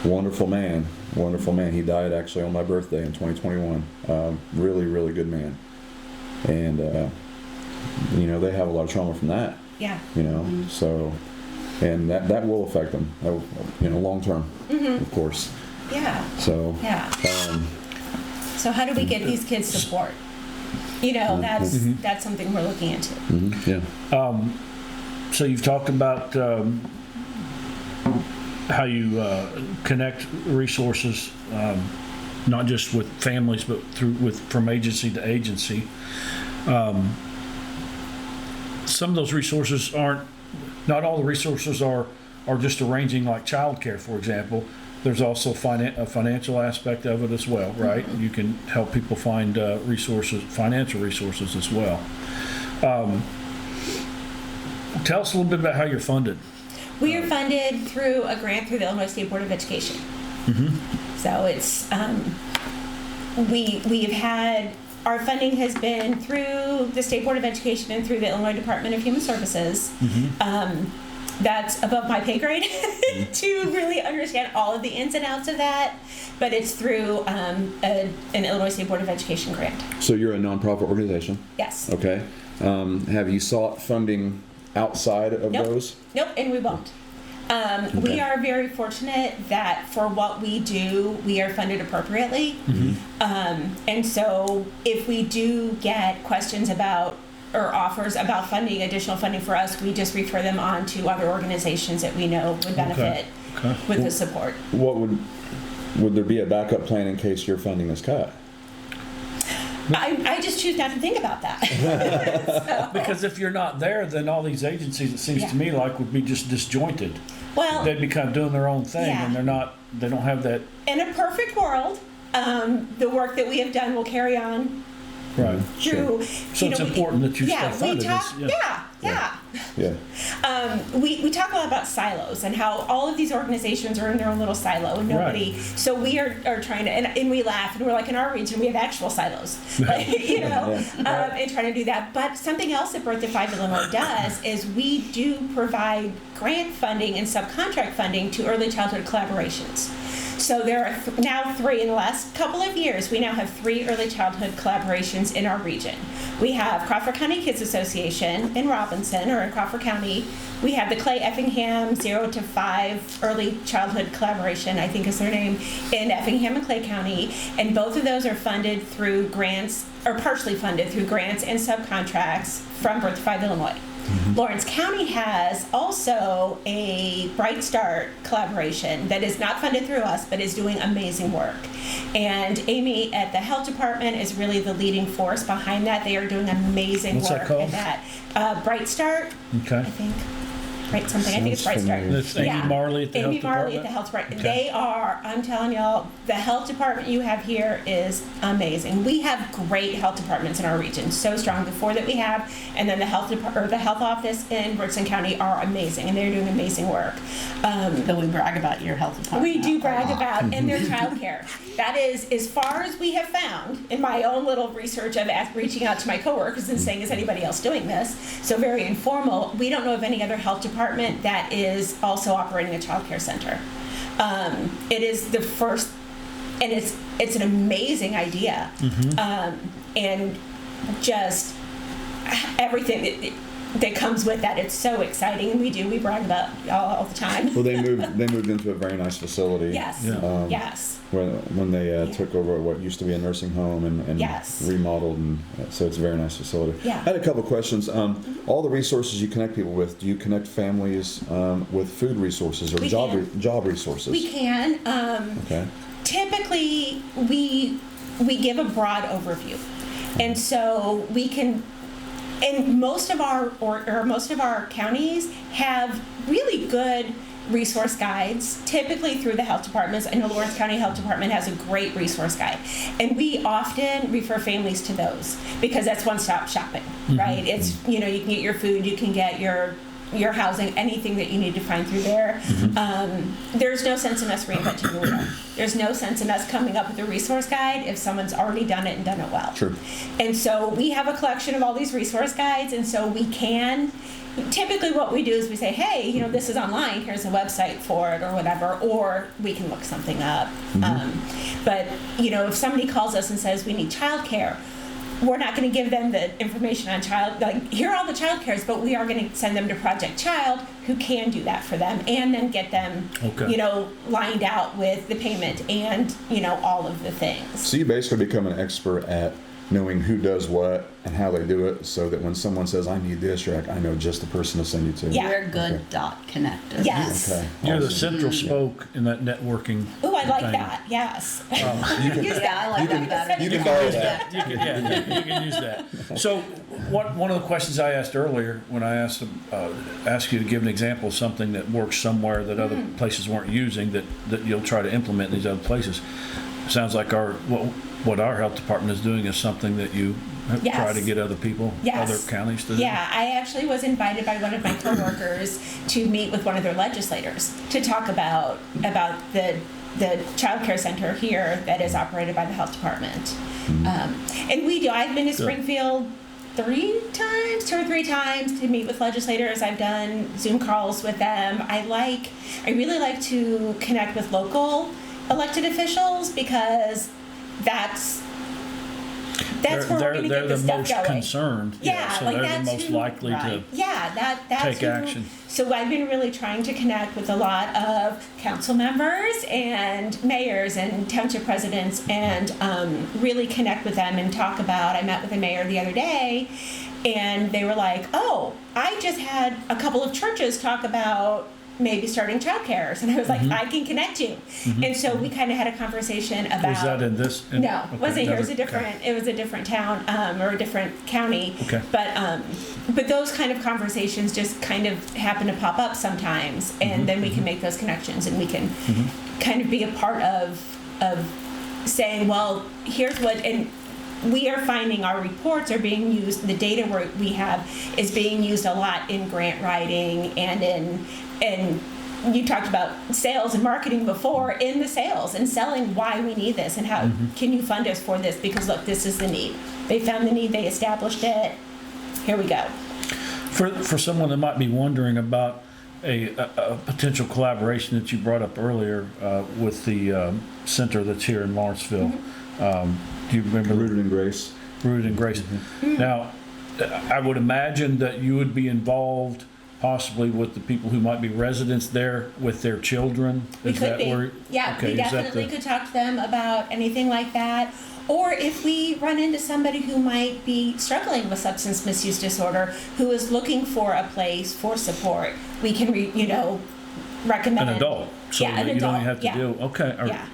wonderful man. Wonderful man. He died actually on my birthday in 2021. Really, really good man. And they have a lot of trauma from that. Yeah. So, and that will affect them. Long term, of course. Yeah. So. Yeah. So how do we get these kids support? That's something we're looking into. Yeah. So you've talked about how you connect resources, not just with families, but from agency to agency. Some of those resources not all the resources are just arranging like childcare, for example. There's also a financial aspect of it as well, right? You can help people find financial resources as well. Tell us a little bit about how you're funded. We are funded through a grant through the Illinois State Board of Education. So it's we've had our funding has been through the State Board of Education and through the Illinois Department of Human Services. That's above my pay grade to really understand all of the ins and outs of that, but it's through an Illinois State Board of Education grant. So you're a nonprofit organization? Yes. Okay. Have you sought funding outside of those? Nope, and we won't. We are very fortunate that for what we do, we are funded appropriately. And so if we do get questions about or offers about additional funding for us, we just refer them on to other organizations that we know would benefit with the support. What would there be a backup plan in case your funding is cut? I just choose not to think about that. Because if you're not there, then all these agencies, it seems to me like, would be just disjointed. Well, they'd be kind of doing their own thing, and they don't have that. In a perfect world, the work that we have done will carry on. Right. Through, so it's important that you stay funded. We talk a lot about silos and how all of these organizations are in their own little silo and nobody. Right. So we are trying to, and we laugh and we're like, in our region we have actual silos, and trying to do that. But something else that Birth Defy Illinois does is we do provide grant funding and subcontract funding to early childhood collaborations. So there are now 3 in the last couple of years. We now have 3 early childhood collaborations in our region. We have Crawford County Kids Association in Robinson, or in Crawford County. We have the Clay Effingham 0 to 5 early childhood collaboration, I think is their name, in Effingham and Clay County. And both of those are funded through grants, or partially funded through grants and subcontracts from Birth Defy Illinois. Lawrence County has also a Bright Start collaboration that is not funded through us, but is doing amazing work. And Amy at the health department is really the leading force behind that. They are doing amazing work at that. Bright Start, I think. Right, something. I think it's Bright Start. That's Amy Marley at the health department? Amy Marley at the health department. Okay. They are, I'm telling y'all, the health department you have here is amazing. We have great health departments in our region, so strong. The 4 that we have, and then the health office in Robertson County are amazing, and they're doing amazing work. Though we brag about your health department. We do brag about, and their child care. That is, as far as we have found in my own little research of reaching out to my coworkers and saying, is anybody else doing this? So very informal. We don't know of any other health department that is also operating a child care center. It is the first, and it's an amazing idea. And just everything that comes with that. It's so exciting. We brag about all the time. Well, they moved into a very nice facility. Yes. Yes. When they took over what used to be a nursing home and remodeled, and so it's a very nice facility. Yeah. I had a couple questions. All the resources you connect people with, do you connect families with food resources or job resources? We can. Okay. Typically, we give a broad overview, and so we can. And most of our counties have really good resource guides, typically through the health departments. I know Lawrence County Health Department has a great resource guide, and we often refer families to those because that's one-stop shopping, right? It's you can get your food, you can get your your housing, anything that you need to find through there. There's no sense in us reinventing the wheel. There's no sense in us coming up with a resource guide if someone's already done it and done it well. Sure. And so we have a collection of all these resource guides, and so we can, typically what we do is we say, hey, you know, this is online, here's a website for it or whatever, or we can look something up. But, you know, if somebody calls us and says we need childcare, we're not going to give them the information on here are all the child cares, but we are going to send them to Project Child, who can do that for them, and then get them, you know, lined out with the payment and, you know, all of the things. So you basically become an expert at knowing who does what and how they do it, so that when someone says, I need this, you're like, I know just the person to send you to. Yeah. We're good dot connectors. Yes. Okay. You're the Awesome. central spoke in that networking. Oh, I like thing. that. Yes. You can, Yeah, I like that better. you can borrow that. You can use that. So, one of the questions I asked earlier when I asked you to give an example of something that works somewhere that other places weren't using that you'll try to implement in these other places. Sounds like what our health department is doing is something that you Yes. try to get other people, Yes. other counties to do. Yeah, I actually was invited by one of my coworkers to meet with one of their legislators to talk about the child care center here that is operated by the health department. And we do. I've been to Springfield 2 or 3 times to meet with legislators. I've done Zoom calls with them. I really like to connect with local elected officials because that's where we're going to get the the stuff most going. concerned. Yeah, so like they're that's the most who- likely to Yeah, that's take who- action. So I've been really trying to connect with a lot of council members and mayors and township presidents and really connect with them and talk about. I met with a mayor the other day, and they were like, "Oh, I just had a couple of churches talk about maybe starting childcares," and I was like, "I can connect you." And so we kind of had a conversation about. Was that in this? No, okay, wasn't here. It was a okay. different. It was a different town or a different county. Okay. But those kind of conversations just kind of happen to pop up sometimes, and then we can make those connections, and we can kind of be a part of saying, well, here's what, and we are finding our reports are being used. The data we have is being used a lot in grant writing and you talked about sales and marketing before, in the sales and selling why we need this and how can you fund us for this, because look, this is the need. They found the need, they established it, here we go. For someone that might be wondering about a potential collaboration that you brought up earlier with the center that's here in Lawrenceville, do you remember? Rooted in Grace. Rooted in Grace. Now, I would imagine that you would be involved possibly with the people who might be residents there with their children. We could be. Yeah, okay, we definitely could talk to them about anything like that. Or if we run into somebody who might be struggling with substance misuse disorder, who is looking for a place for support, we can, recommend. An adult, so Yeah, that an you don't adult, have to yeah. deal. Okay, or Yeah.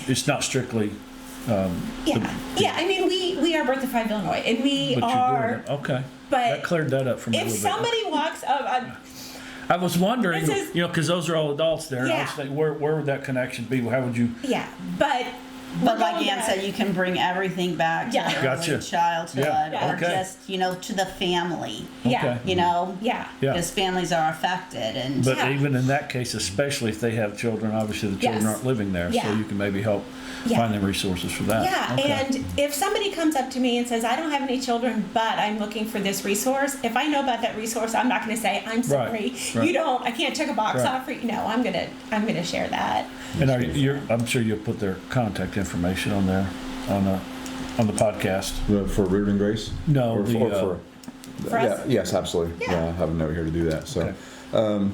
it's not strictly. Yeah. I mean, we are Birth of 5 Illinois, and we But are. you're doing it. Okay. but That cleared that up for me a If little bit. somebody walks up, I was wondering, This is- because those are all adults there. And I was Yeah. thinking, where would that connection be? How would you? yeah, but. But we're like going Ann back- said, you can bring everything back to Yeah. early Gotcha. childhood Yeah, or okay. just, to the family, Yeah. Okay. Yeah. Yeah. Because families are affected and But Yeah. even in that case, especially if they have children, obviously the children Yes. aren't living there, so Yeah. you can maybe help Yeah. find them resources for that. Yeah, Okay. and if somebody comes up to me and says, I don't have any children, but I'm looking for this resource, if I know about that resource, I'm not going to say, I'm sorry, right. I can't check a box Right. off for you. No, I'm gonna share that. And I'm sure you'll put their contact information on there on the podcast. For Rooted in Grace? No, Or for For us? yes, absolutely. Yeah. Yeah, I have a note here to do that. So, Okay.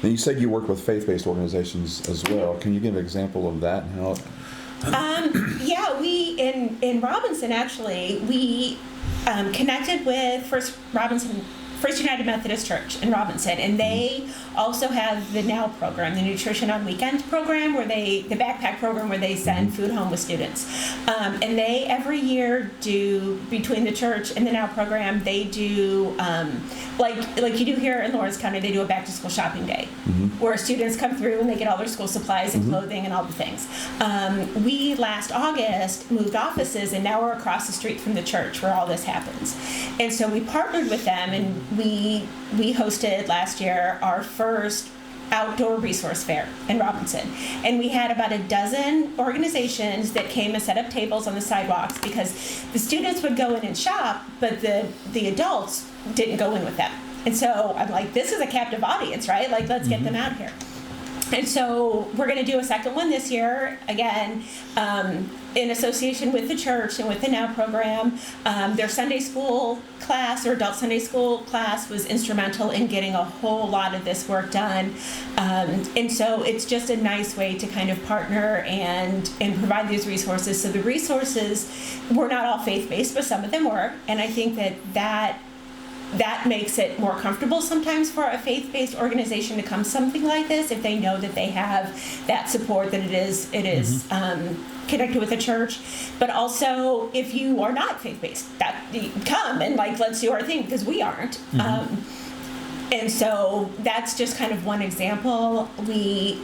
and you said you work with faith-based organizations as well. Can you give an example of that and how? Yeah, we in Robinson actually we connected with First United Methodist Church in Robinson, and they also have the NOW program, the Nutrition on Weekends program, the backpack program where they send food home with students. And they every year do, between the church and the NOW program, they do like you do here in Lawrence County, they do a back to school shopping day. where students come through and they get all their school supplies and clothing and all the things. We last August moved offices, and now we're across the street from the church where all this happens. And so we partnered with them, and we hosted last year our first outdoor resource fair in Robinson. And we had about a dozen organizations that came and set up tables on the sidewalks, because the students would go in and shop, but the adults didn't go in with them. And so I'm like, this is a captive audience, right? Like, let's get them out here. And so we're going to do a second one this year, again, in association with the church and with the Now program. Their Sunday school class, or adult Sunday school class, was instrumental in getting a whole lot of this work done. And so it's just a nice way to kind of partner and provide these resources. So the resources were not all faith-based, but some of them were. And I think that makes it more comfortable sometimes for a faith-based organization to come to something like this, if they know that they have that support, that it is connected with the church. But also, if you are not faith-based, that come and like, let's do our thing, because we aren't. And so that's just kind of one example. We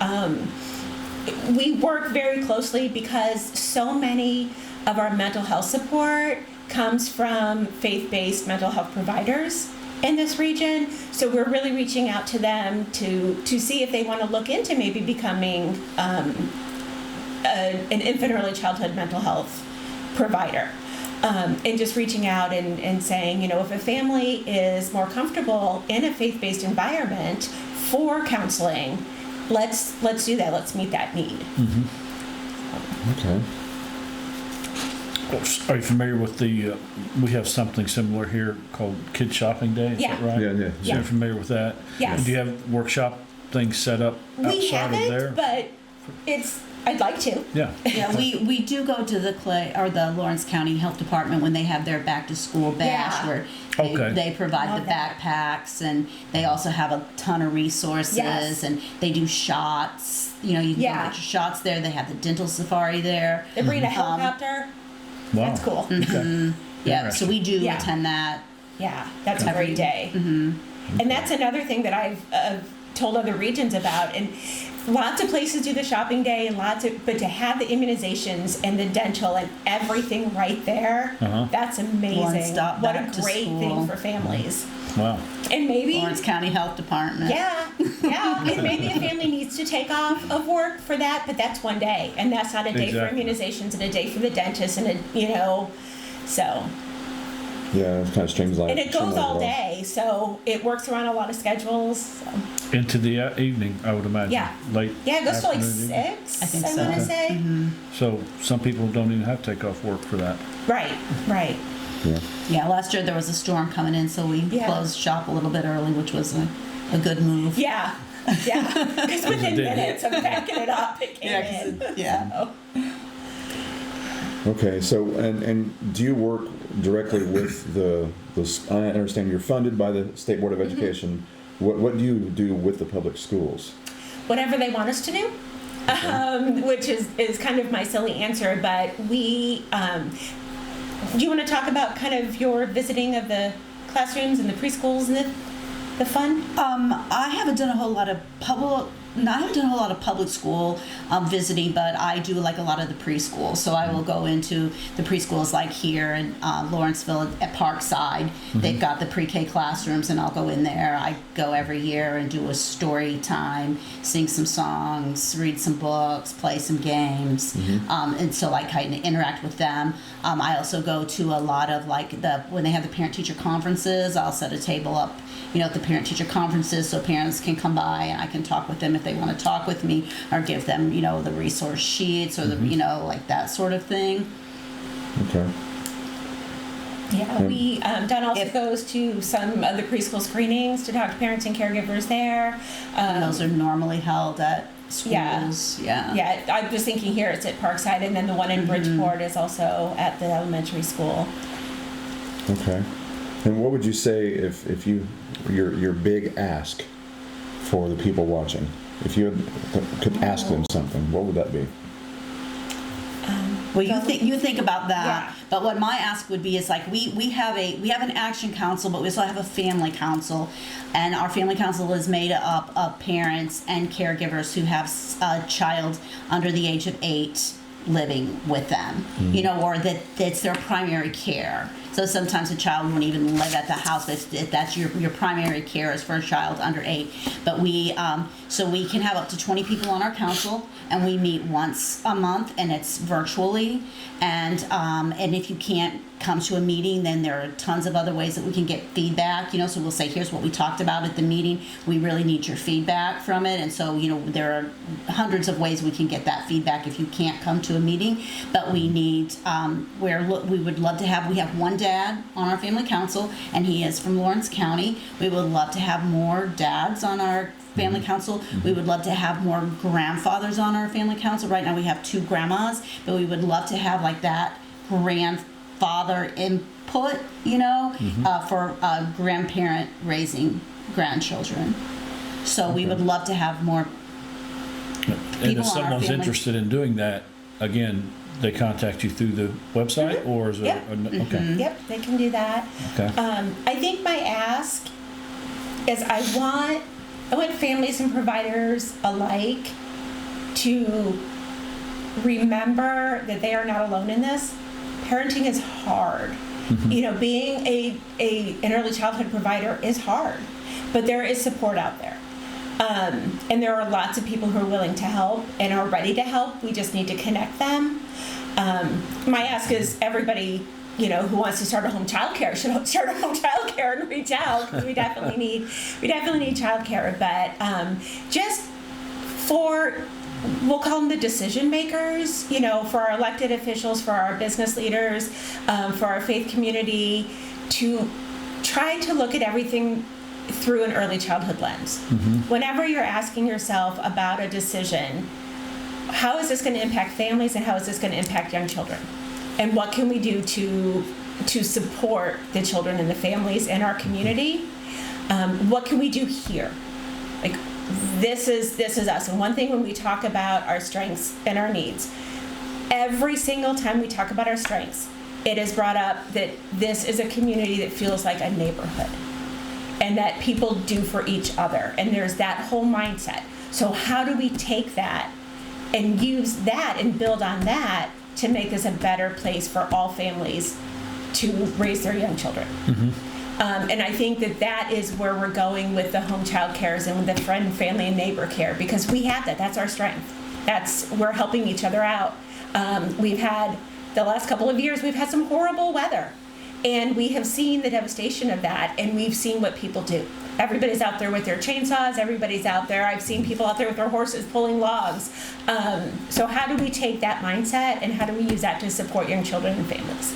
work very closely because so many of our mental health support comes from faith-based mental health providers in this region. So we're really reaching out to them to see if they want to look into maybe becoming an infant early childhood mental health provider. And just reaching out and saying, if a family is more comfortable in a faith-based environment for counseling, let's do that. Let's meet that need. Okay. Are you familiar with we have something similar here called Kid Shopping Day, is that right? Yeah. So you're familiar with that? Yes. Do you have workshop things set up We outside of there? haven't, but I'd like to. Yeah. Yeah, we do go to the Lawrence County Health Department when they have their back to school bash, Yeah. where Okay. they provide Love the that. backpacks, and they also have a ton of resources, Yes. and they do shots. You can go Yeah. get your shots there. They have the dental safari there. They bring a helicopter. Wow. That's cool. Okay. Yeah, so we do Yeah. attend that. Yeah, that's a Every- great day. And that's another thing that I've told other regions about. And lots of places do the shopping day, and but to have the immunizations and the dental and everything right there, that's amazing. One-stop What a back to great school. thing for families. Wow. And maybe, Lawrence County Health Department. yeah, and maybe a family needs to take off of work for that, but that's one day, and that's not a day Exactly. for immunizations and a day for the dentist and so. Yeah, it kind of streamlines. And it goes all day, so it works around a lot of schedules. So. Into the evening, I would imagine. Yeah. Late. Yeah, it goes to like afternoon, evening. 6, I think I so. want to say. So some people don't even have to take off work for that. Right. Yeah. Yeah, last year there was a storm coming in, so we Yeah. closed shop a little bit early, which was a good move. Yeah. Because within did hit. minutes of backing it up, it came in. Yeah. Okay, so and do you work directly with the I understand you're funded by the State Board of Education. What do you do with the public schools? Whatever they want us to do, which is kind of my silly answer, but we. Do you want to talk about kind of your visiting of the classrooms and the preschools and the fun? I haven't done a whole lot of public school visiting, but I do like a lot of the preschool. So I will go into the preschools like here in Lawrenceville at Parkside. They've got the pre-K classrooms, and I'll go in there. I go every year and do a story time, sing some songs, read some books, play some games, and so I kind of interact with them. I also go to a lot of when they have the parent-teacher conferences. I'll set a table up, at the parent-teacher conferences, so parents can come by and I can talk with them if they want to talk with me, or give them, the resource sheets or the, like that sort of thing. Okay. Yeah, we Donna also goes to some of the preschool screenings to talk to parents and caregivers there. And those are normally held at schools. Yeah, I was thinking here it's at Parkside, and then the one in Bridgeport is also at the elementary school. Okay. And what would you say if your big ask for the people watching? If you could ask them something, what would that be? Well, you think about that. Yeah. But what my ask would be is like we have an action council, but we also have a family council, and our family council is made up of parents and caregivers who have a child under the age of 8 living with them, you know, or that it's their primary care. So sometimes a child won't even live at the house. That's your primary care is for a child under 8. But so we can have up to 20 people on our council, and we meet once a month, and it's virtually. And if you can't come to a meeting, then there are tons of other ways that we can get feedback. You know, so we'll say, here's what we talked about at the meeting. We really need your feedback from it. And so, you know, there are hundreds of ways we can get that feedback if you can't come to a meeting. But we need we would love to have. We have one dad on our family council, and he is from Lawrence County. We would love to have more dads on our family council. We would love to have more grandfathers on our family council. Right now we have 2 grandmas, but we would love to have like that grandfather input, you know, for a grandparent raising grandchildren. So we would love to have more And people if on our someone's family. interested in doing that, again, they contact you through the website, or is there? Yep. Okay. Yep, they can do that. Okay. I think my ask is I want families and providers alike to remember that they are not alone in this. Parenting is hard. You know, being an early childhood provider is hard, but there is support out there. And there are lots of people who are willing to help and are ready to help. We just need to connect them. My ask is everybody, you know, who wants to start a home childcare should start a home childcare and reach out, because we definitely need childcare. But just for, we'll call them the decision makers, you know, for our elected officials, for our business leaders, for our faith community, to try to look at everything through an early childhood lens. Whenever you're asking yourself about a decision, how is this going to impact families, and how is this going to impact young children? And what can we do to support the children and the families in our community? What can we do here? Like, this is us. And one thing, when we talk about our strengths and our needs, every single time we talk about our strengths, it is brought up that this is a community that feels like a neighborhood, and that people do for each other. And there's that whole mindset. So how do we take that and use that and build on that to make this a better place for all families to raise their young children? And I think that is where we're going with the home child cares and with the friend, family, and neighbor care, because we have that. That's our strength. We're helping each other out. We've had, the last couple of years, we've had some horrible weather. And we have seen the devastation of that, and we've seen what people do. Everybody's out there with their chainsaws. Everybody's out there. I've seen people out there with their horses pulling logs. So how do we take that mindset, and how do we use that to support young children and families?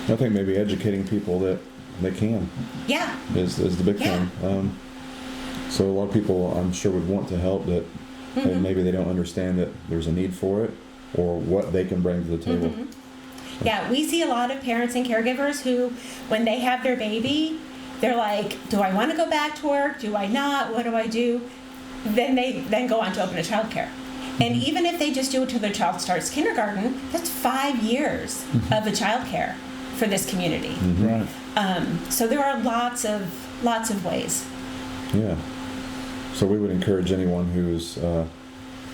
I think maybe educating people that they can Yeah. is the big Yeah. thing. So a lot of people, I'm sure, would want to help, that maybe they don't understand that there's a need for it, or what they can bring to the table. Yeah, we see a lot of parents and caregivers who, when they have their baby, they're like, do I want to go back to work? Do I not? What do I do? Then they go on to open a child care. And even if they just do it till their child starts kindergarten, that's 5 years of a child care for this community. Right. So there are lots of ways. Yeah. So we would encourage anyone who's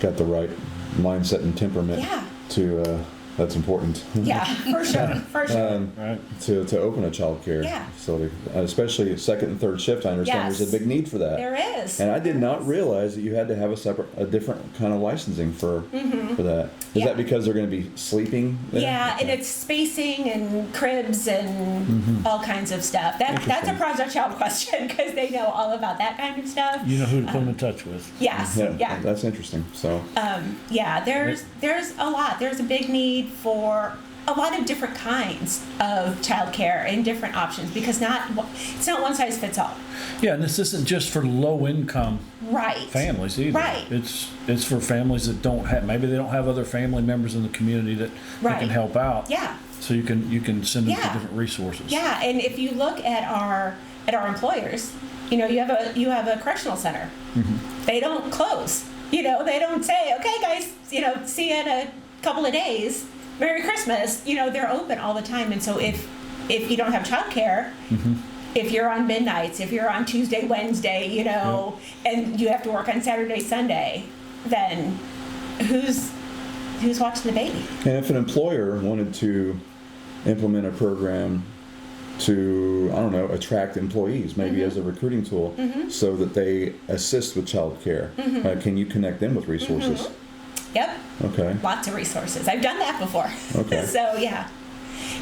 got the right mindset and temperament Yeah. to. That's important. Yeah, for sure. Right. To open a child care Yeah. facility, especially second and third shift. I understand Yes. there's a big need for that. There is. And I did There not is. realize that you had to have a different kind of licensing for that. Is Yeah. that because they're going to be sleeping there? Yeah, and it's spacing and cribs and all kinds of stuff. That's a Interesting. Project Child question, because they know all about that kind of stuff. You know who to put them in touch with. Yes, yeah. That's interesting. So Yeah, there's a lot. There's a big need for a lot of different kinds of childcare and different options, because it's not one size fits all. Yeah, and this isn't just for low-income Right. families either. Right. It's for families that maybe they don't have other family members in the community that Right. can help out. Yeah. So you can send them to Yeah. different resources. Yeah, and if you look at our employers, you know, you have a correctional center. They don't close. You know, they don't say, okay, guys, you know, see you couple of days, Merry Christmas, they're open all the time. And so if you don't have childcare, if you're on midnights, if you're on Tuesday, Wednesday, and you have to work on Saturday, Sunday, then who's watching the baby? And if an employer wanted to implement a program to, I don't know, attract employees, maybe as a recruiting tool, so that they assist with childcare, can you connect them with resources? Yep. Okay. Lots of resources. I've done that before. Okay. So, yeah.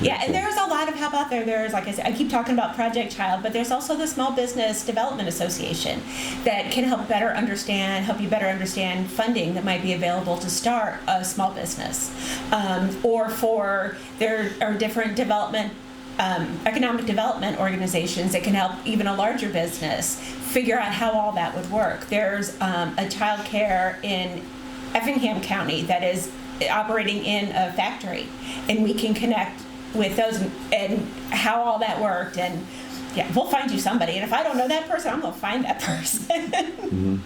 Yeah, and there's a lot of help out there. There's, like I said, I keep talking about Project Child, but there's also the Small Business Development Association that can help you better understand funding that might be available to start a small business. There are different economic development organizations that can help even a larger business figure out how all that would work. There's a child care in Effingham County that is operating in a factory, and we can connect with those and how all that worked, and we'll find you somebody, and if I don't know that person, I'm going to find that person.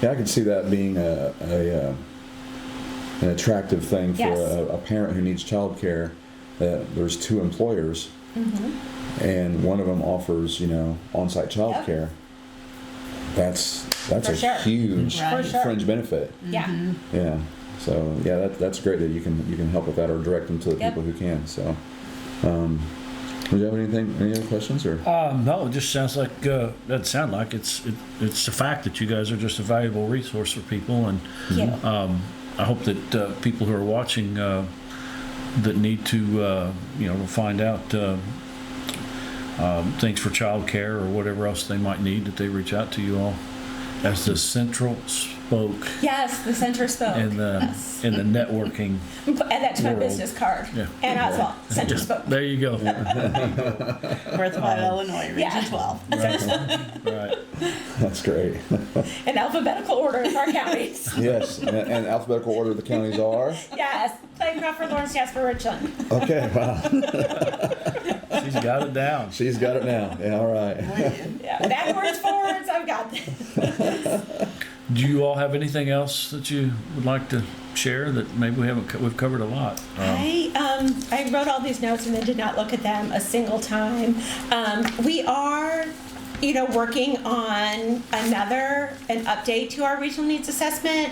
Yeah, I can see that being an attractive thing for a parent who needs childcare. There's two employers, and one of them offers, on-site childcare. That's a huge fringe benefit. Yeah. Yeah. So that's great that you can help with that or direct them to the people who can. So, do you have any other questions or? No, it just sounds like it's the fact that you guys are just a valuable resource for people, and I hope that people who are watching that need to find out things for child care or whatever else they might need, that they reach out to you all as the central spoke. Yes, the center spoke. In the networking. And that's my world. business card. Yeah. And Oswalt, center spoke. There you go. Worth of Illinois, Region 12. Right. That's great. In alphabetical order of our counties. Yes, and alphabetical order of the counties are? Yes, Clay, Crawford, Lawrence, Jasper, Richland. Okay, wow. She's got it down. She's got it now. Yeah, all right. Yeah, backwards, forwards, I've got this. Do you all have anything else that you would like to share that maybe we've covered a lot? I wrote all these notes and then did not look at them a single time. We are, working on an update to our regional needs assessment.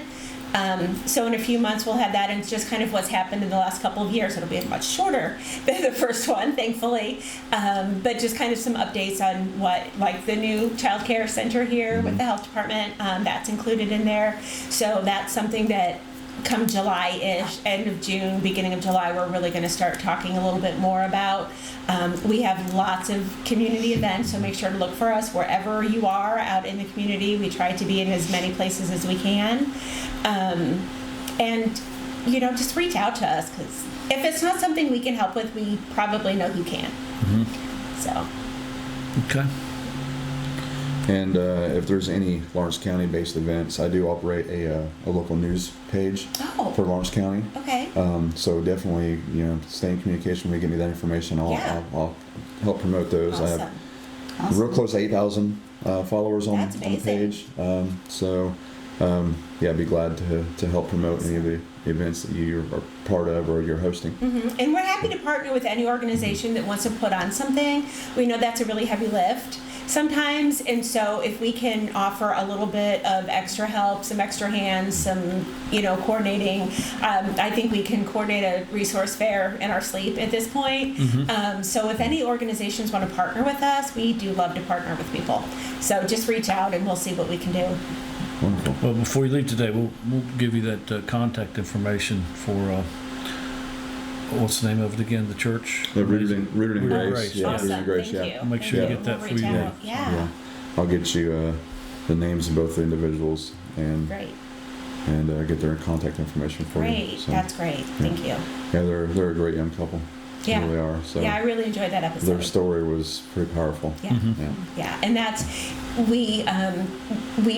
So in a few months we'll have that, and it's just kind of what's happened in the last couple of years. It'll be much shorter than the first one, thankfully. But just kind of some updates on like the new child care center here with the health department, that's included in there. So that's something that come July-ish, end of June, beginning of July, we're really going to start talking a little bit more about. We have lots of community events, so make sure to look for us wherever you are out in the community. We try to be in as many places as we can. And, just reach out to us, because if it's not something we can help with, we probably know who can. So. Okay. And if there's any Lawrence County-based events, I do operate a local news page for Lawrence County. Okay. So definitely, stay in communication. When we get me that information, I'll help promote those. Awesome. I have real close to 8,000 followers on the page. I'd be glad to help promote any of the events that you are part of or you're hosting. And we're happy to partner with any organization that wants to put on something. We know that's a really heavy lift sometimes, and so if we can offer a little bit of extra help, some extra hands, some coordinating, I think we can coordinate a resource fair in our sleep at this point. So if any organizations want to partner with us, we do love to partner with people. So just reach out and we'll see what we can do. Wonderful. Well, before you leave today, we'll give you that contact information for what's the name of it again? The church? The Rooted in Grace. Yeah, Awesome. Rooted in Grace. Thank Yeah. I'll make sure Yeah. you get that We'll for reach you. out. Yeah. I'll get you the names of both the individuals and Great. Get their contact information for you. Great. That's great. Thank you. Yeah, they're a great young couple. Yeah. They really are. So Yeah, I really enjoyed that episode. their story was pretty powerful. Yeah. Yeah, and that's we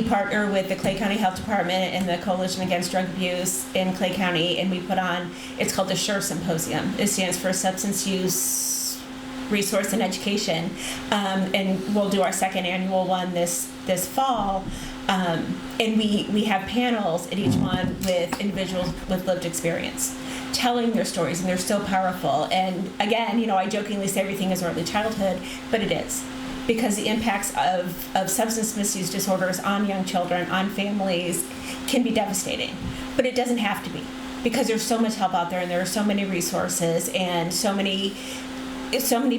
partner with the Clay County Health Department and the Coalition Against Drug Abuse in Clay County, and we put on, it's called the SURE Symposium. It stands for Substance Use Resource and Education, and we'll do our second annual one this fall. And we have panels at each one with individuals with lived experience. telling their stories, and they're so powerful. And again, you know, I jokingly say everything is early childhood, but it is. Because the impacts of substance misuse disorders on young children, on families, can be devastating. But it doesn't have to be, because there's so much help out there, and there are so many resources, and so many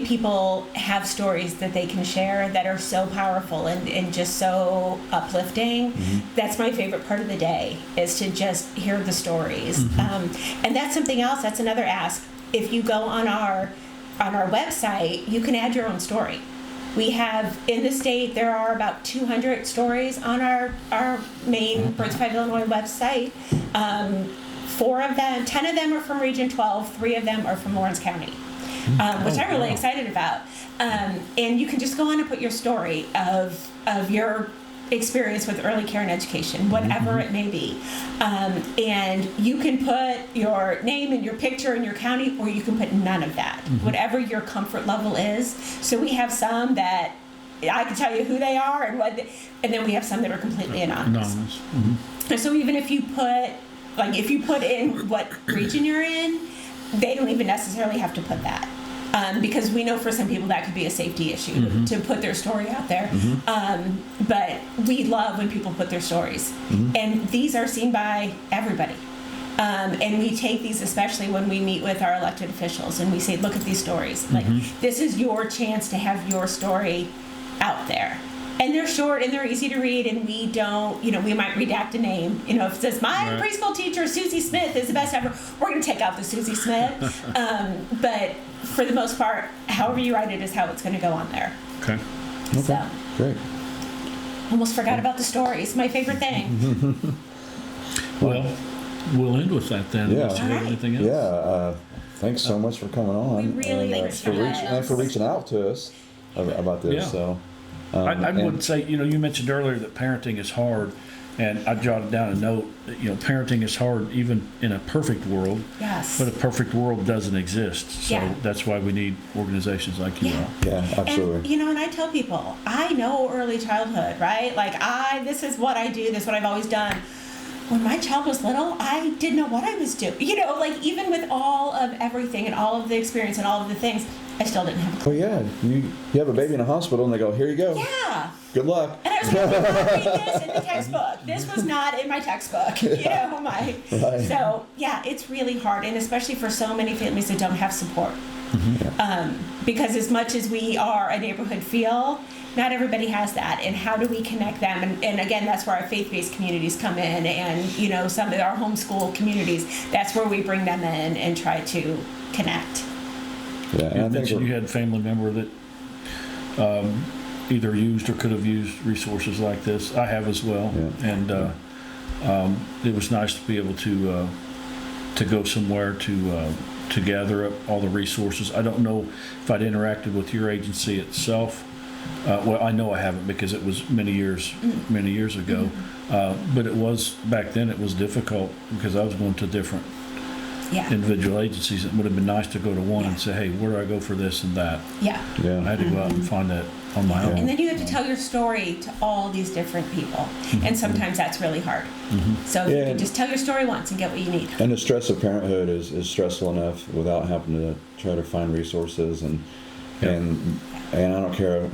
people have stories that they can share that are so powerful and just so uplifting. That's my favorite part of the day, is to just hear the stories. And that's something else, that's another ask. If you go on our website, you can add your own story. We have, in the state, there are about 200 stories on our main Birds of Illinois website. 10 of them are from Region 12, 3 of them are from Lawrence County, which I'm really excited about. And you can just go on and put your story of your experience with early care and education, whatever it may be. And you can put your name and your picture and your county, or you can put none of that, whatever your comfort level is. So we have some that I can tell you who they are and and then we have some that are completely anonymous. And so even if you put in what region you're in, they don't even necessarily have to put that. Because we know for some people that could be a safety issue to put their story out there. But we love when people put their stories. And these are seen by everybody. And we take these, especially when we meet with our elected officials, and we say, look at these stories. Like, this is your chance to have your story out there. And they're short and they're easy to read, and we don't, we might redact a name. If it says, my preschool teacher, Susie Smith, is the best ever, we're going to take out the Susie Smith. But for the most part, however you write it is how it's going to go on there. Okay. So, Great. almost forgot about the stories, my favorite thing. Well, we'll end with that then. Yeah. Unless you have anything else. Yeah. Thanks so much for coming on. We really appreciate it. And for reaching out to us about this. Yeah. So. I would say, you mentioned earlier that parenting is hard, and I jotted down a note that, parenting is hard even in a perfect world. Yes. But a perfect world doesn't exist. So that's why we need organizations like you all. Yeah, absolutely. And I tell people, I know early childhood, right? Like this is what I do, this is what I've always done. When my child was little, I didn't know what I was doing. Even with all of everything and all of the experience and all of the things, I still didn't have a clue. Well, yeah, you have a baby in a hospital and they go, here you go. Yeah. Good luck. And I was like, read this in the textbook. This was not in my textbook. Right. So, yeah, it's really hard, and especially for so many families that don't have support. Because as much as we are a neighborhood feel, not everybody has that. And how do we connect them? And again, that's where our faith-based communities come in, and some of our homeschool communities. That's where we bring them in and try to connect. Yeah, You mentioned you had a family member that either used or could have used resources like this. I have as well, and it was nice to be able to go somewhere to gather up all the resources. I don't know if I'd interacted with your agency itself. Well, I know I haven't, because it was many years ago. But it was, back then it was difficult because I was going to different individual agencies. It would have been nice to go to one and say, hey, where do I go for this and that? Yeah. I had to go out and find that on my own. And then you have to tell your story to all these different people. And sometimes that's really hard. So you can just tell your story once and get what you need. And the stress of parenthood is stressful enough without having to try to find resources. And I don't care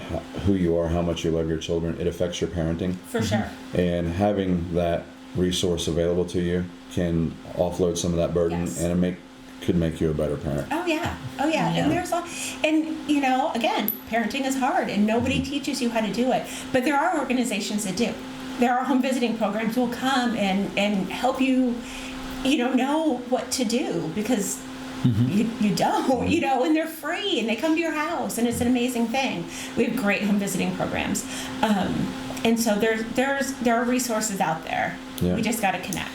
who you are, how much you love your children, it affects your parenting. For sure. And having that resource available to you can offload some of that burden, and it could make you a better parent. Oh yeah. And there's again, parenting is hard, and nobody teaches you how to do it. But there are organizations that do. There are home visiting programs who will come and help you, know what to do, because you don't, and they're free, and they come to your house, and it's an amazing thing. We have great home visiting programs, and so there are resources out there. We just got to connect.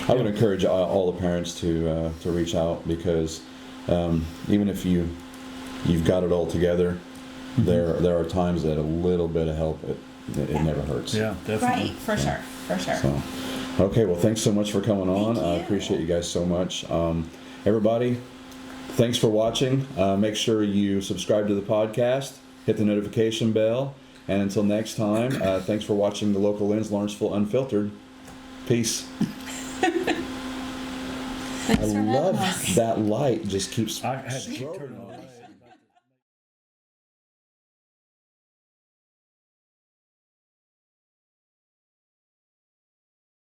I would encourage all the parents to reach out, because even if you've got it all together, there are times that a little bit of help it never hurts. Yeah, definitely. Right, for sure. So, okay, well, thanks so much for coming on. Thank you. I appreciate you guys so much. Everybody, thanks for watching. Make sure you subscribe to the podcast, hit the notification bell, and until next time, thanks for watching the Local Lens Lawrenceville Unfiltered. Peace. I love that light just keeps I had to keep turning on.